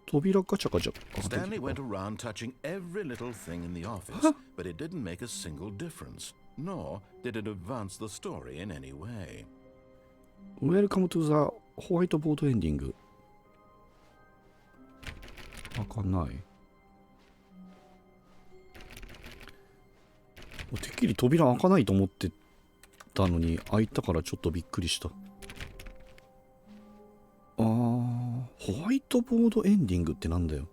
扉ガチャガチャ。Stanley went around touching every little thing in the office, but it didn't make a single difference, nor did it advance the story in any way. Welcome to the ホワイトボードエンディング。開かない。てっきり扉開かないと思ってたのに開いたからちょっとびっくりした。ホワイトボードエンディングってなんだよ。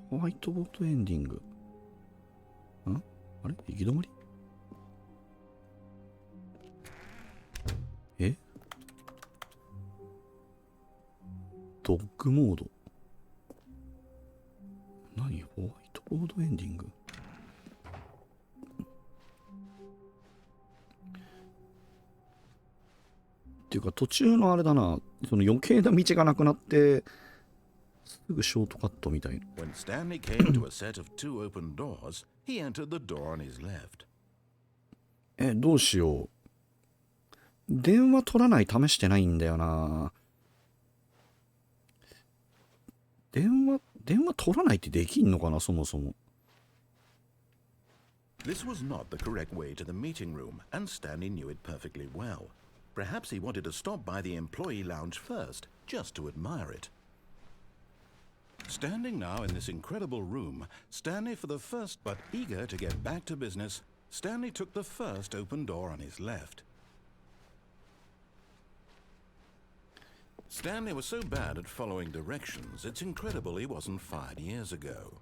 ホワイトボードエンディング。あれ行き止まり？ドッグモード。何？ホワイトボードエンディング。っていうか途中のあれだな、その余計な道がなくなってすぐショートカットみたいな。When Stanley came to a set of two open doors, he entered the door on his left. どうしよう。電話取らない試してないんだよな。電話取らないってできんのかな、そもそも。This was not the correct way to the meeting room, and Stanley knew it perfectly well. Perhaps he wanted to stop by the employee lounge first, just to admire it. Standing now in this incredible room, Stanley for the first, but eager to get back to business, Stanley took the first open door on his left. Stanley was so bad at following directions, it's incredible he wasn't fired years ago.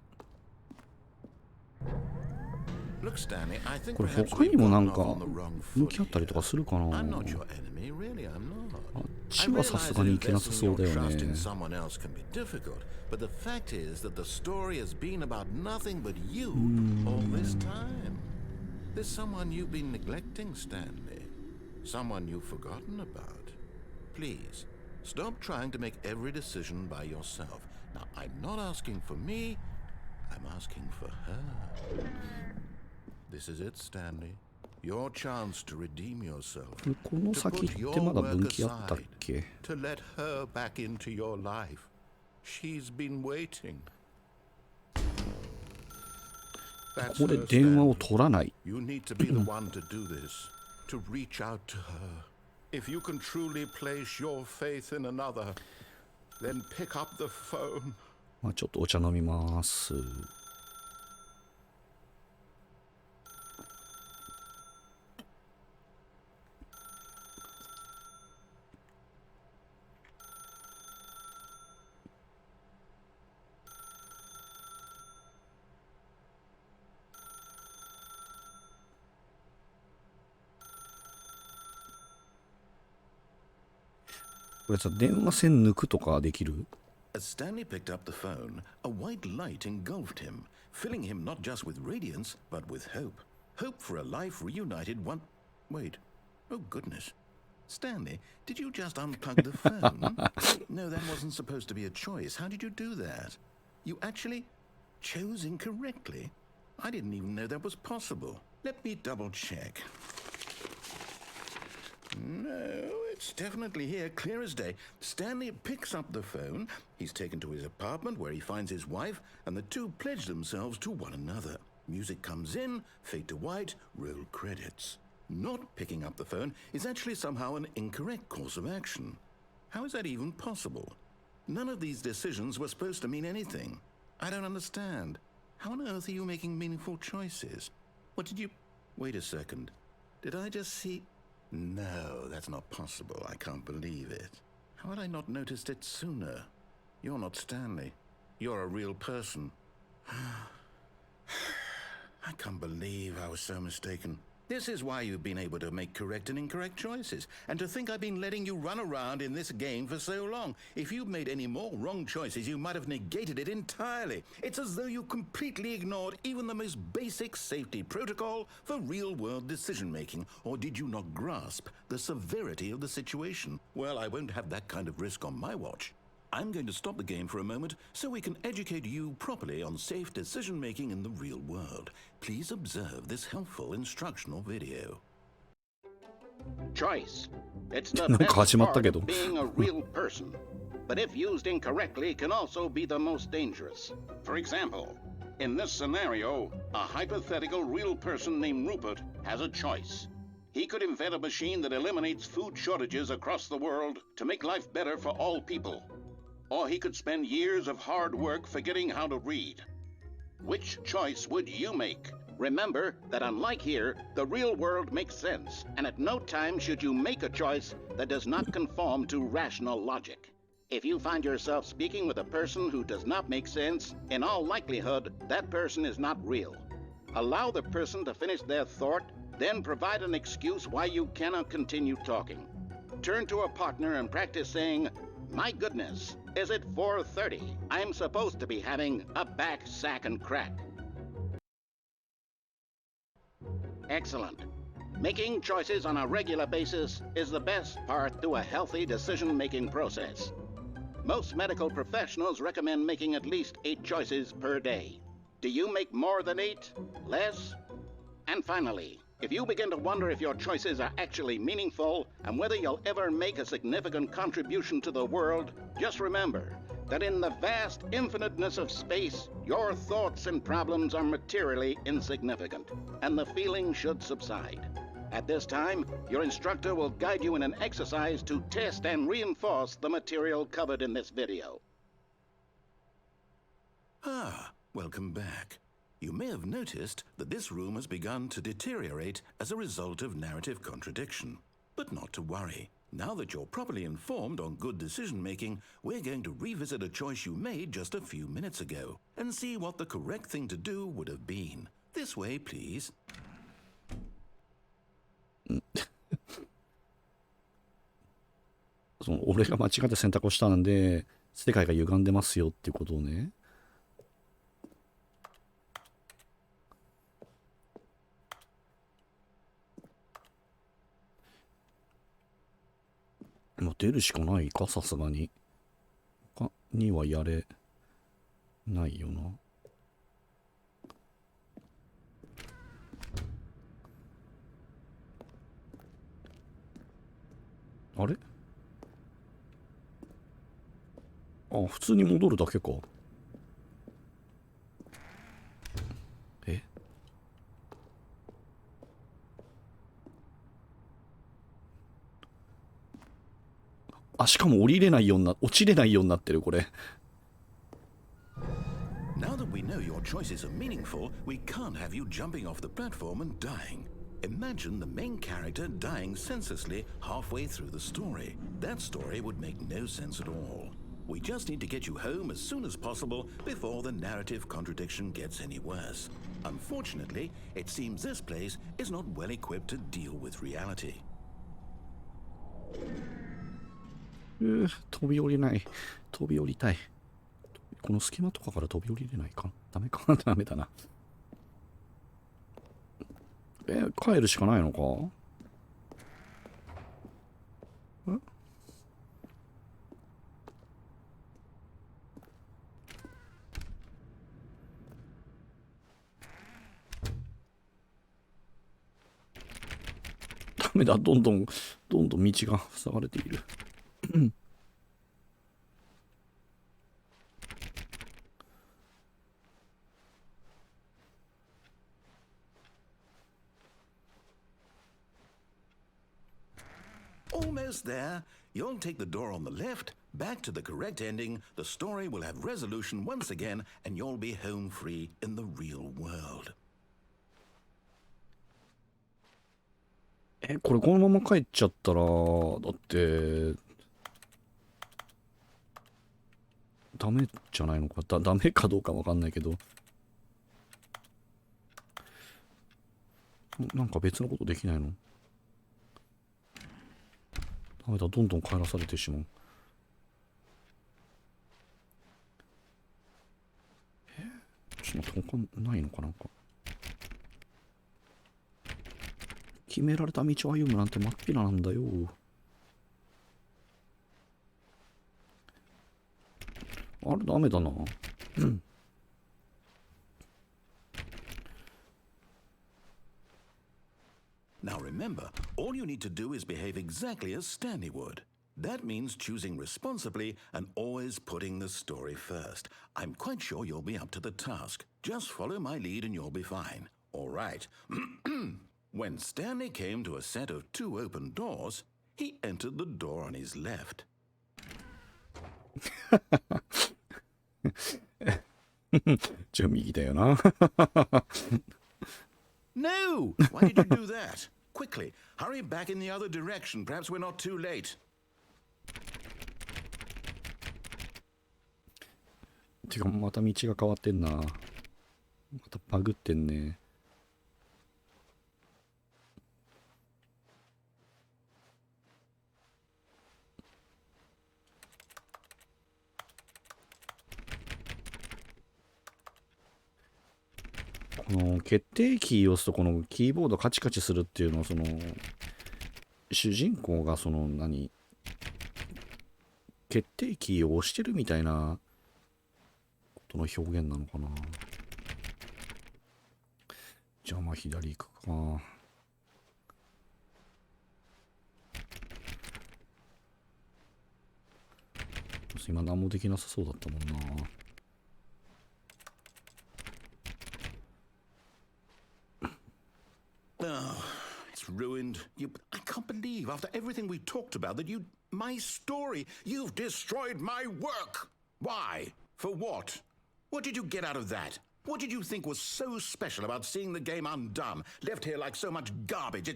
Look, Stanley, I think これ perhaps 他 we've にもな gotten ん off か on the wrong 向 foot き合ったりと here. かするかな。 I'm not your enemy, really, I'm not. あっ I ちはさ realize すがに that いけなさ investing そう your だよ trust in ね。 someone else can be difficult, but the fact is that the story has been about nothing but you all this time. There's someone you've been neglecting, Stanley. Someone you've forgotten about. Please, stop trying to make every decision by yourself. Now, I'm not asking for me, I'm asking for her. This is it, Stanley. Your chance to redeem yourself. この先ってまだ分岐あったっけ？ To let her back into your life. She's been waiting. ここで電話を取らない。 You need to be the one to do this, to reach out to her. If you can truly place your faith in another, then pick up the phone. まあちょっとお茶飲みます。これさ、電話線抜くとかできる？ As Stanley picked up the phone, a white light engulfed him, filling him not just with radiance, but with hope. Hope for a life reunited one... Wait. Oh, goodness. Stanley, did you just unplug the phone? No, that wasn't supposed to be a choice. How did you do that? You actually chose incorrectly? I didn't even know that was possible. Let me double check. No, it's definitely here, clear as day. Stanley picks up the phone. He's taken to his apartment where he finds his wife, and the two pledge themselves to one another. Music comes in, fade to white, roll credits. Not picking up the phone is actually somehow an incorrect course of action. How is that even possible? None of these decisions were supposed to mean anything. I don't understand. How on earth are you making meaningful choices? What did you... Wait a second. Did I just see... No, that's not possible. I can't believe it. How had I not noticed it sooner? You're not Stanley. You're a real person. I can't believe I was so mistaken. This is why you've been able to make correct and incorrect choices. And to think I've been letting you run around in this game for so long. If you'd made any more wrong choices, you might have negated it entirely. It's as though you completely ignored even the most basic safety protocol for real-world decision-making. Or did you not grasp the severity of the situation? Well, I won't have that kind of risk on my watch. I'm going to stop the game for a moment so we can educate you properly on safe decision-making in the real world. Please observe this helpful instructional video. Choice. It's the なんか best 始まった part けど。 of being a real person. But if used incorrectly, can also be the most dangerous. For example, in this scenario, a hypothetical real person named Rupert has a choice. He could invent a machine that eliminates food shortages across the world to make life better for all people. Or he could spend years of hard work forgetting how to read. Which choice would you make? Remember that unlike here, the real world makes sense, and at no time should you make a choice that does not conform to rational logic. If you find yourself speaking with a person who does not make sense, in all likelihood, that person is not real. Allow the person to finish their thought, then provide an excuse why you cannot continue talking. Turn to a partner and practice saying, "My goodness, is it 4:30? I'm supposed to be having a back, sack, and crack." Excellent. Making choices on a regular basis is the best part to a healthy decision-making process. Most medical professionals recommend making at least 8 choices per day. Do you make more than 8? Less? And finally, if you begin to wonder if your choices are actually meaningful and whether you'll ever make a significant contribution to the world, just remember, that in the vast infiniteness of space, your thoughts and problems are materially insignificant, and the feeling should subside. At this time, your instructor will guide you in an exercise to test and reinforce the material covered in this video. Ah, welcome back. You may have noticed that this room has begun to deteriorate as a result of narrative contradiction. But not to worry. Now that you're properly informed on good decision-making, we're going to revisit a choice you made just a few minutes ago and see what the correct thing to do would have been. This way, please. その俺が間違って選択をしたんで世界が歪んでますよっていうことをね。もう出るしかないか、さすがに。他にはやれないよな。あれ？あ、普通に戻るだけか。え？あ、しかも降りれないような、落ちれないようになってる、これ。Now that we know your choices are meaningful, we can't have you jumping off the platform and dying. Imagine the main character dying senselessly halfway through the story. That story would make no sense at all. We just need to get you home as soon as possible before the narrative contradiction gets any worse. Unfortunately, it seems this place is not well equipped to deal with reality. 飛び降りない。飛び降りたい。この隙間とかから飛び降りれないか。ダメか。ダメだな。帰るしかないのか。ダメだ。どんどん道が塞がれている。Almost there. You'll take the door on the left, back to the correct ending, the story will have resolution once again, and you'll be home free in the real world. これこのまま帰っちゃったら、だって、ダメじゃないのか。ダメかどうかわかんないけど。なんか別のことできないの？ダメだ、どんどん帰らされてしまう。ちょっと待って、他ないのかなんか。決められた道を歩むなんて真っ平なんだよ。あれ、ダメだな。Now remember, all you need to do is behave exactly as Stanley would. That means choosing responsibly and always putting the story first. I'm quite sure you'll be up to the task. Just follow my lead and you'll be fine. All right. When Stanley came to a set of 2 open doors, he entered the door on his left. 右だよな。No! Why did you do that? Quickly, hurry back in the other direction. Perhaps we're not too late. てか、また道が変わってんな。またバグってんね。この決定キーを押すとこのキーボードカチカチするっていうのは、その主人公がその決定キーを押してるみたいなことの表現なのかな。じゃあまあ左行くか。今何もできなさそうだったもんな。Oh, it's ruined. I can't believe after everything we talked about that my story, you've destroyed my work. Why? For what? What did you get out of that? What did you think was so special about seeing the game undone, left here like so much garbage?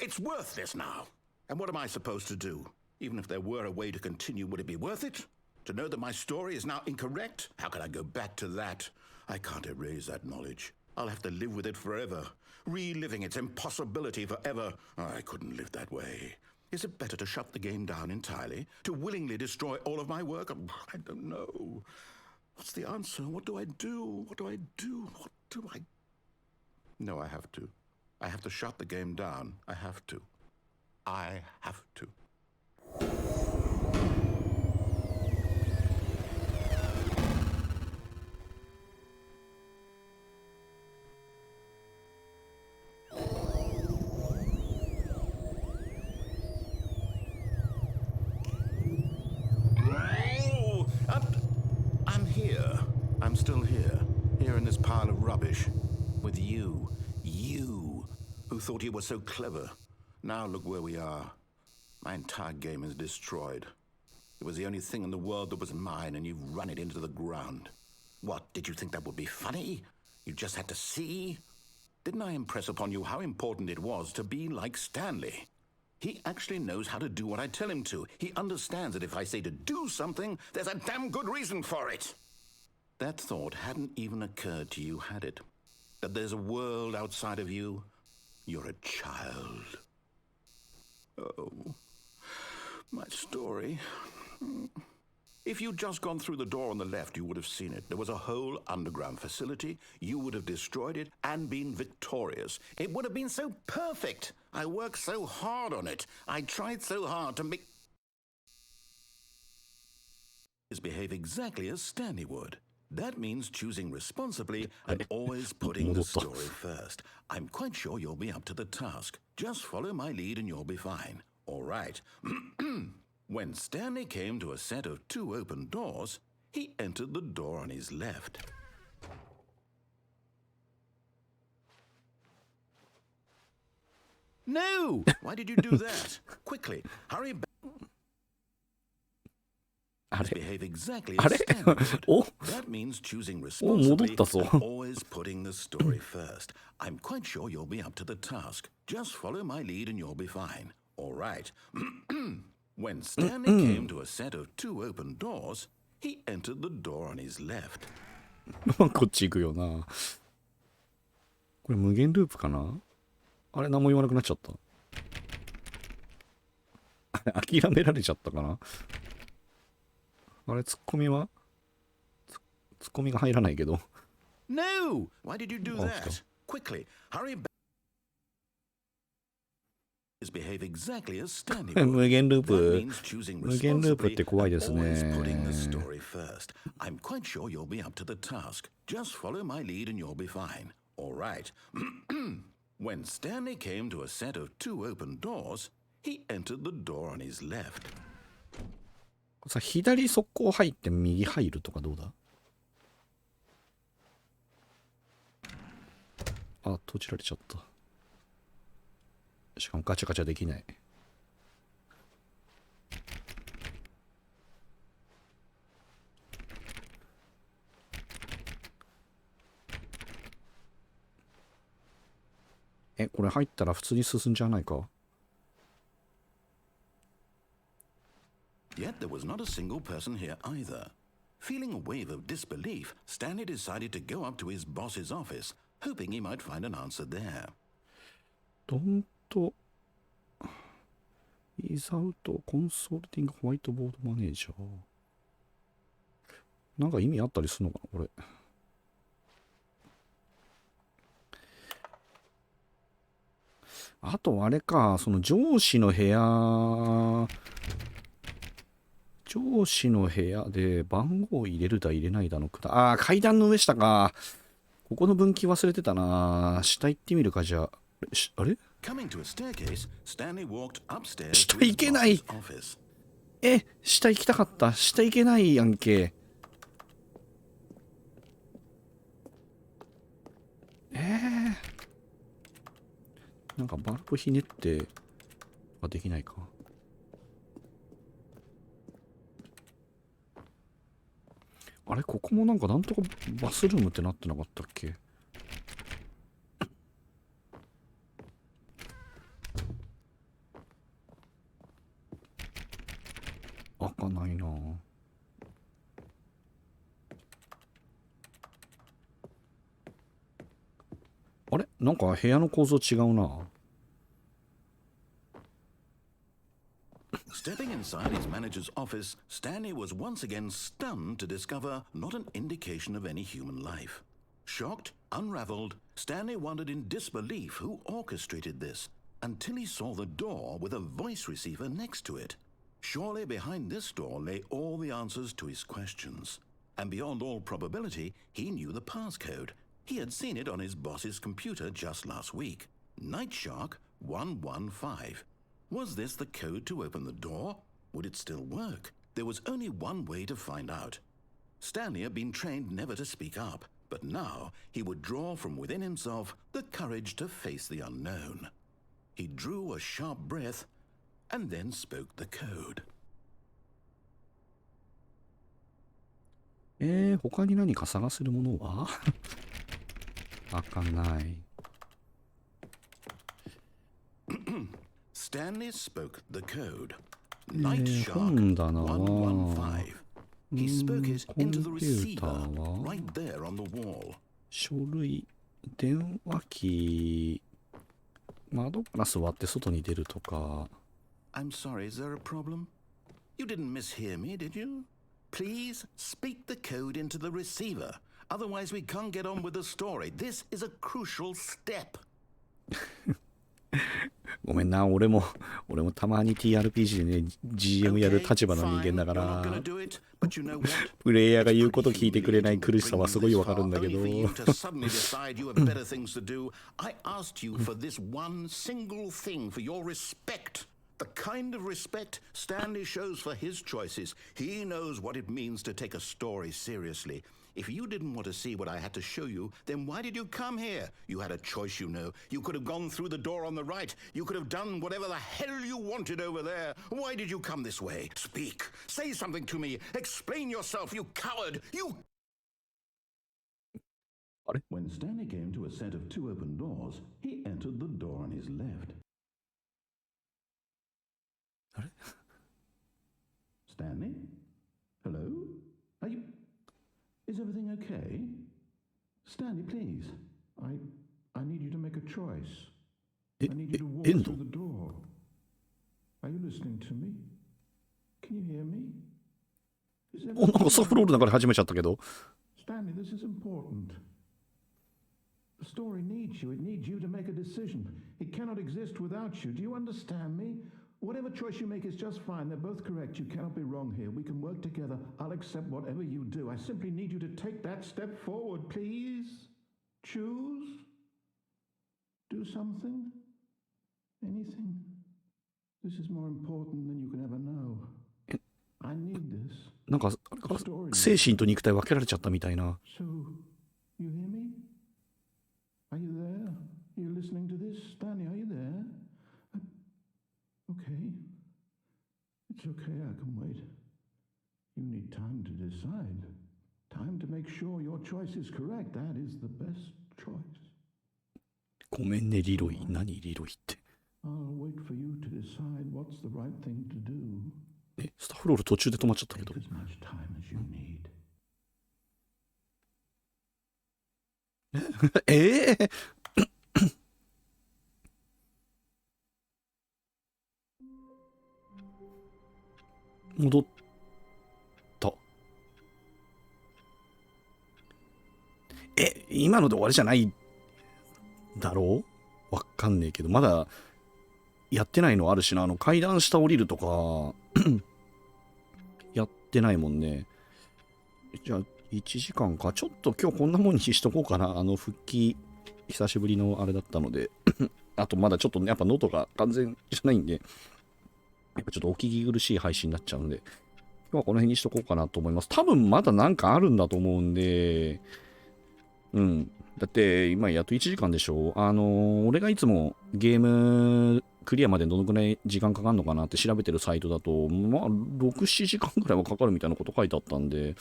It's worthless now. And what am I supposed to do? Even if there were a way to continue, would it be worth it? To know that my story is now incorrect? How can I go back to that? I can't erase that knowledge. I'll have to live with it forever, reliving its impossibility forever. I couldn't live that way. Is it better to shut the game down entirely? To willingly destroy all of my work? I don't know. What's the answer? What do I do? What do I do? What do I... No, I have to. I have to shut the game down. I have to. I have to. I'm here. I'm still here. Here in this pile of rubbish. With you. You. Who thought you were so clever. Now look where we are. My entire game is destroyed. It was the only thing in the world that was mine, and you've run it into the ground. What, did you think that would be funny? You just had to see? Didn't I impress upon you how important it was to be like Stanley? He actually knows how to do what I tell him to. He understands that if I say to do something, there's a damn good reason for it. That thought hadn't even occurred to you, had it? That there's a world outside of you? You're a child. Oh, my story. If you'd just gone through the door on the left, you would have seen it. There was a whole underground facility. You would have destroyed it and been victorious. It would have been so perfect. I worked so hard on it. I tried so hard to make... behave exactly as Stanley would. That means choosing responsibly and always putting the story first. I'm quite sure you'll be up to the task. Just follow my lead and you'll be fine. All right. When Stanley came to a set of 2 open doors, he entered the door on his left. No! Why did you do that? Quickly, hurry back. Behave exactly as Stanley would. That means choosing responsibly and always putting the story first. I'm quite sure you'll be up to the task. Just follow my lead and you'll be fine. All right. When Stanley came to a set of 2 open doors, he entered the door on his left. こっち行くよな。これ無限ループかな？あれ何も言わなくなっちゃった。諦められちゃったかな。あれツッコミはツッコミが入らないけど。No! Why did you do that? Quickly, hurry back. Behave exactly as Stanley would. 無限ルー That プ。 means choosing 無限ループって responsibly 怖いで and す always putting the ね。 story first. I'm quite sure you'll be up to the task. Just follow my lead and you'll be fine. All right. When Stanley came to a set of 2 open doors, he entered the door on his left. さ、左速攻入って右入るとかどうだ？あ、閉じられちゃった。しかもガチャガチャできない。これ入ったら普通に進んじゃないか？ Yet there was not a single person here either. Feeling a wave of disbelief, Stanley decided to go up to his boss's office, hoping he might find an answer there. Don't without consulting whiteboard manager. なんか意味あったりするのかなこれ。あとあれか、その上司の部屋で番号入れるだ入れないだのくだ。ああ、階段の上下か。ここの分岐忘れてたな。下行ってみるか、じゃあ。あれ？ Coming to a staircase, Stanley walked upstairs 下 to 行 his けない。 boss's office. 下行きたかった。下行けないやんけ。なんかバルブひねってできないか。あれ、ここもなんかなんとかバスルームってなってなかったっけ？開かないな。あれ、なんか部屋の構造違うな。Stepping inside his manager's office, Stanley was once again stunned to discover not an indication of any human life. Shocked, unraveled, Stanley wondered in disbelief who orchestrated this, until he saw the door with a voice receiver next to it. Surely behind this door lay all the answers to his questions. And beyond all probability, he knew the passcode. He had seen it on his boss's computer just last week. Nightshark 115. Was this the code to open the door? Would it still work? There was only one way to find out. Stanley had been trained never to speak up, but now he would draw from within himself the courage to face the unknown. He drew a sharp breath and then spoke the code. 他に何か探せるものは開かない。Stanley spoke the code. Nightshark 本棚は115. He spoke it into the receiver right there on the wall. 書類、電話機、窓ガラス割って外に出るとか。I'm sorry, is there a problem? You didn't mishear me, did you? Please speak the code into the receiver. Otherwise, we can't get on with the story. This is a crucial step. ごめんな、俺もたまに TRPG でね、GM やる立場の人間だから、プレイヤーが言うこと聞いてくれない苦しさはすごいわかるんだけど。The kind of respect Stanley shows for his choices. He knows what it means to take a story seriously. If you didn't want to see what I had to show you, then why did you come here? You had a choice, you know. You could have gone through the door on the right. You could have done whatever the hell you wanted over there. Why did you come this way? Speak. Say something to me. Explain yourself, you coward. You... When Stanley came to a set of two open doors, he entered the door on his left. Stanley? Hello? Are you... Is everything okay? Stanley, please. I need you to make a choice. I need you to walk through the door. Are you listening to me? Can you hear me? なんかソフロールの中で始めちゃったけど。Stanley, this is important. The story needs you. It needs you to make a decision. It cannot exist without you. Do you understand me? Whatever choice you make is just fine. They're both correct. You cannot be wrong here. We can work together. I'll accept whatever you do. I simply need you to take that step forward, please. Choose. Do something. Anything. This is more important than you can ever know. I need this. なんか精神と肉体分けられちゃったみたいな。So, you hear me? Are you there? You're listening to this? Stanley, are you there? Okay. It's okay, I can wait. You need time to decide. Time to make sure your choice is correct. That is the best choice. ごめんね、リロイ。何リロイって。I'll wait for you to decide what's the right thing to do. スタッフロール途中で止まっちゃったけど。Take as much time as you need. 戻った。今ので終わりじゃないだろう？わかんねえけど、まだやってないのあるしな。階段下降りるとかやってないもんね。じゃあ1時間か。ちょっと今日こんなもんにしとこうかな。復帰久しぶりのあれだったのであとまだちょっとね、やっぱノートが完全じゃないんでやっぱちょっとお聞き苦しい配信になっちゃうんで、今日はこの辺にしとこうかなと思います。多分まだなんかあるんだと思うんで、うん。だって、今やっと1時間でしょ。俺がいつもゲームクリアまでどのくらい時間かかるのかなって調べてるサイトだと、まあ、6、7時間ぐらいはかかるみたいなこと書いてあったんで、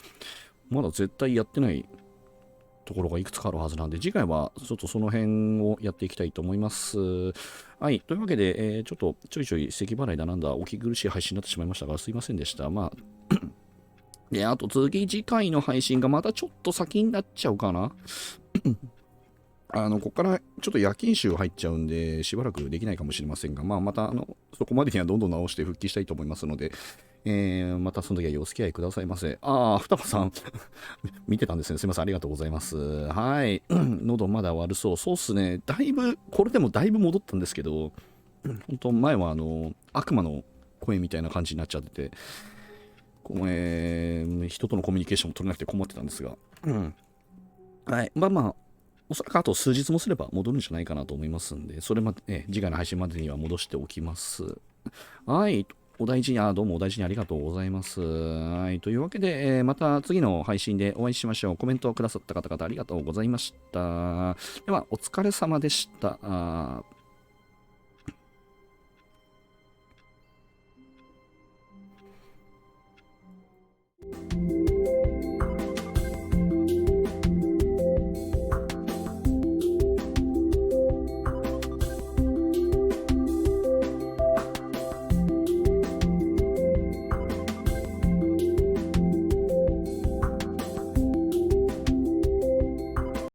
まだ絶対やってないところがいくつかあるはずなんで、次回はちょっとその辺をやっていきたいと思います。はい。というわけで、ちょっとちょいちょい咳払いだなんだ、お聞き苦しい配信になってしまいましたが、すいませんでした。まあ、で、あと次回の配信がまたちょっと先になっちゃうかな。ここからちょっと夜勤週入っちゃうんで、しばらくできないかもしれませんが、まあ、また、そこまでにはどんどん直して復帰したいと思いますので、またその時はお付き合いくださいませ。双葉さん、見てたんですね。すいません。ありがとうございます。はい。喉まだ悪そう。そうっすね。だいぶ、これでもだいぶ戻ったんですけど、本当前は悪魔の声みたいな感じになっちゃってて、人とのコミュニケーションも取れなくて困ってたんですが、はい。まあ、おそらくあと数日もすれば戻るんじゃないかなと思いますんで、それまで、次回の配信までには戻しておきます。はい。お大事に、どうもお大事にありがとうございます。はい。というわけで、また次の配信でお会いしましょう。コメントをくださった方々ありがとうございました。では、お疲れ様でした。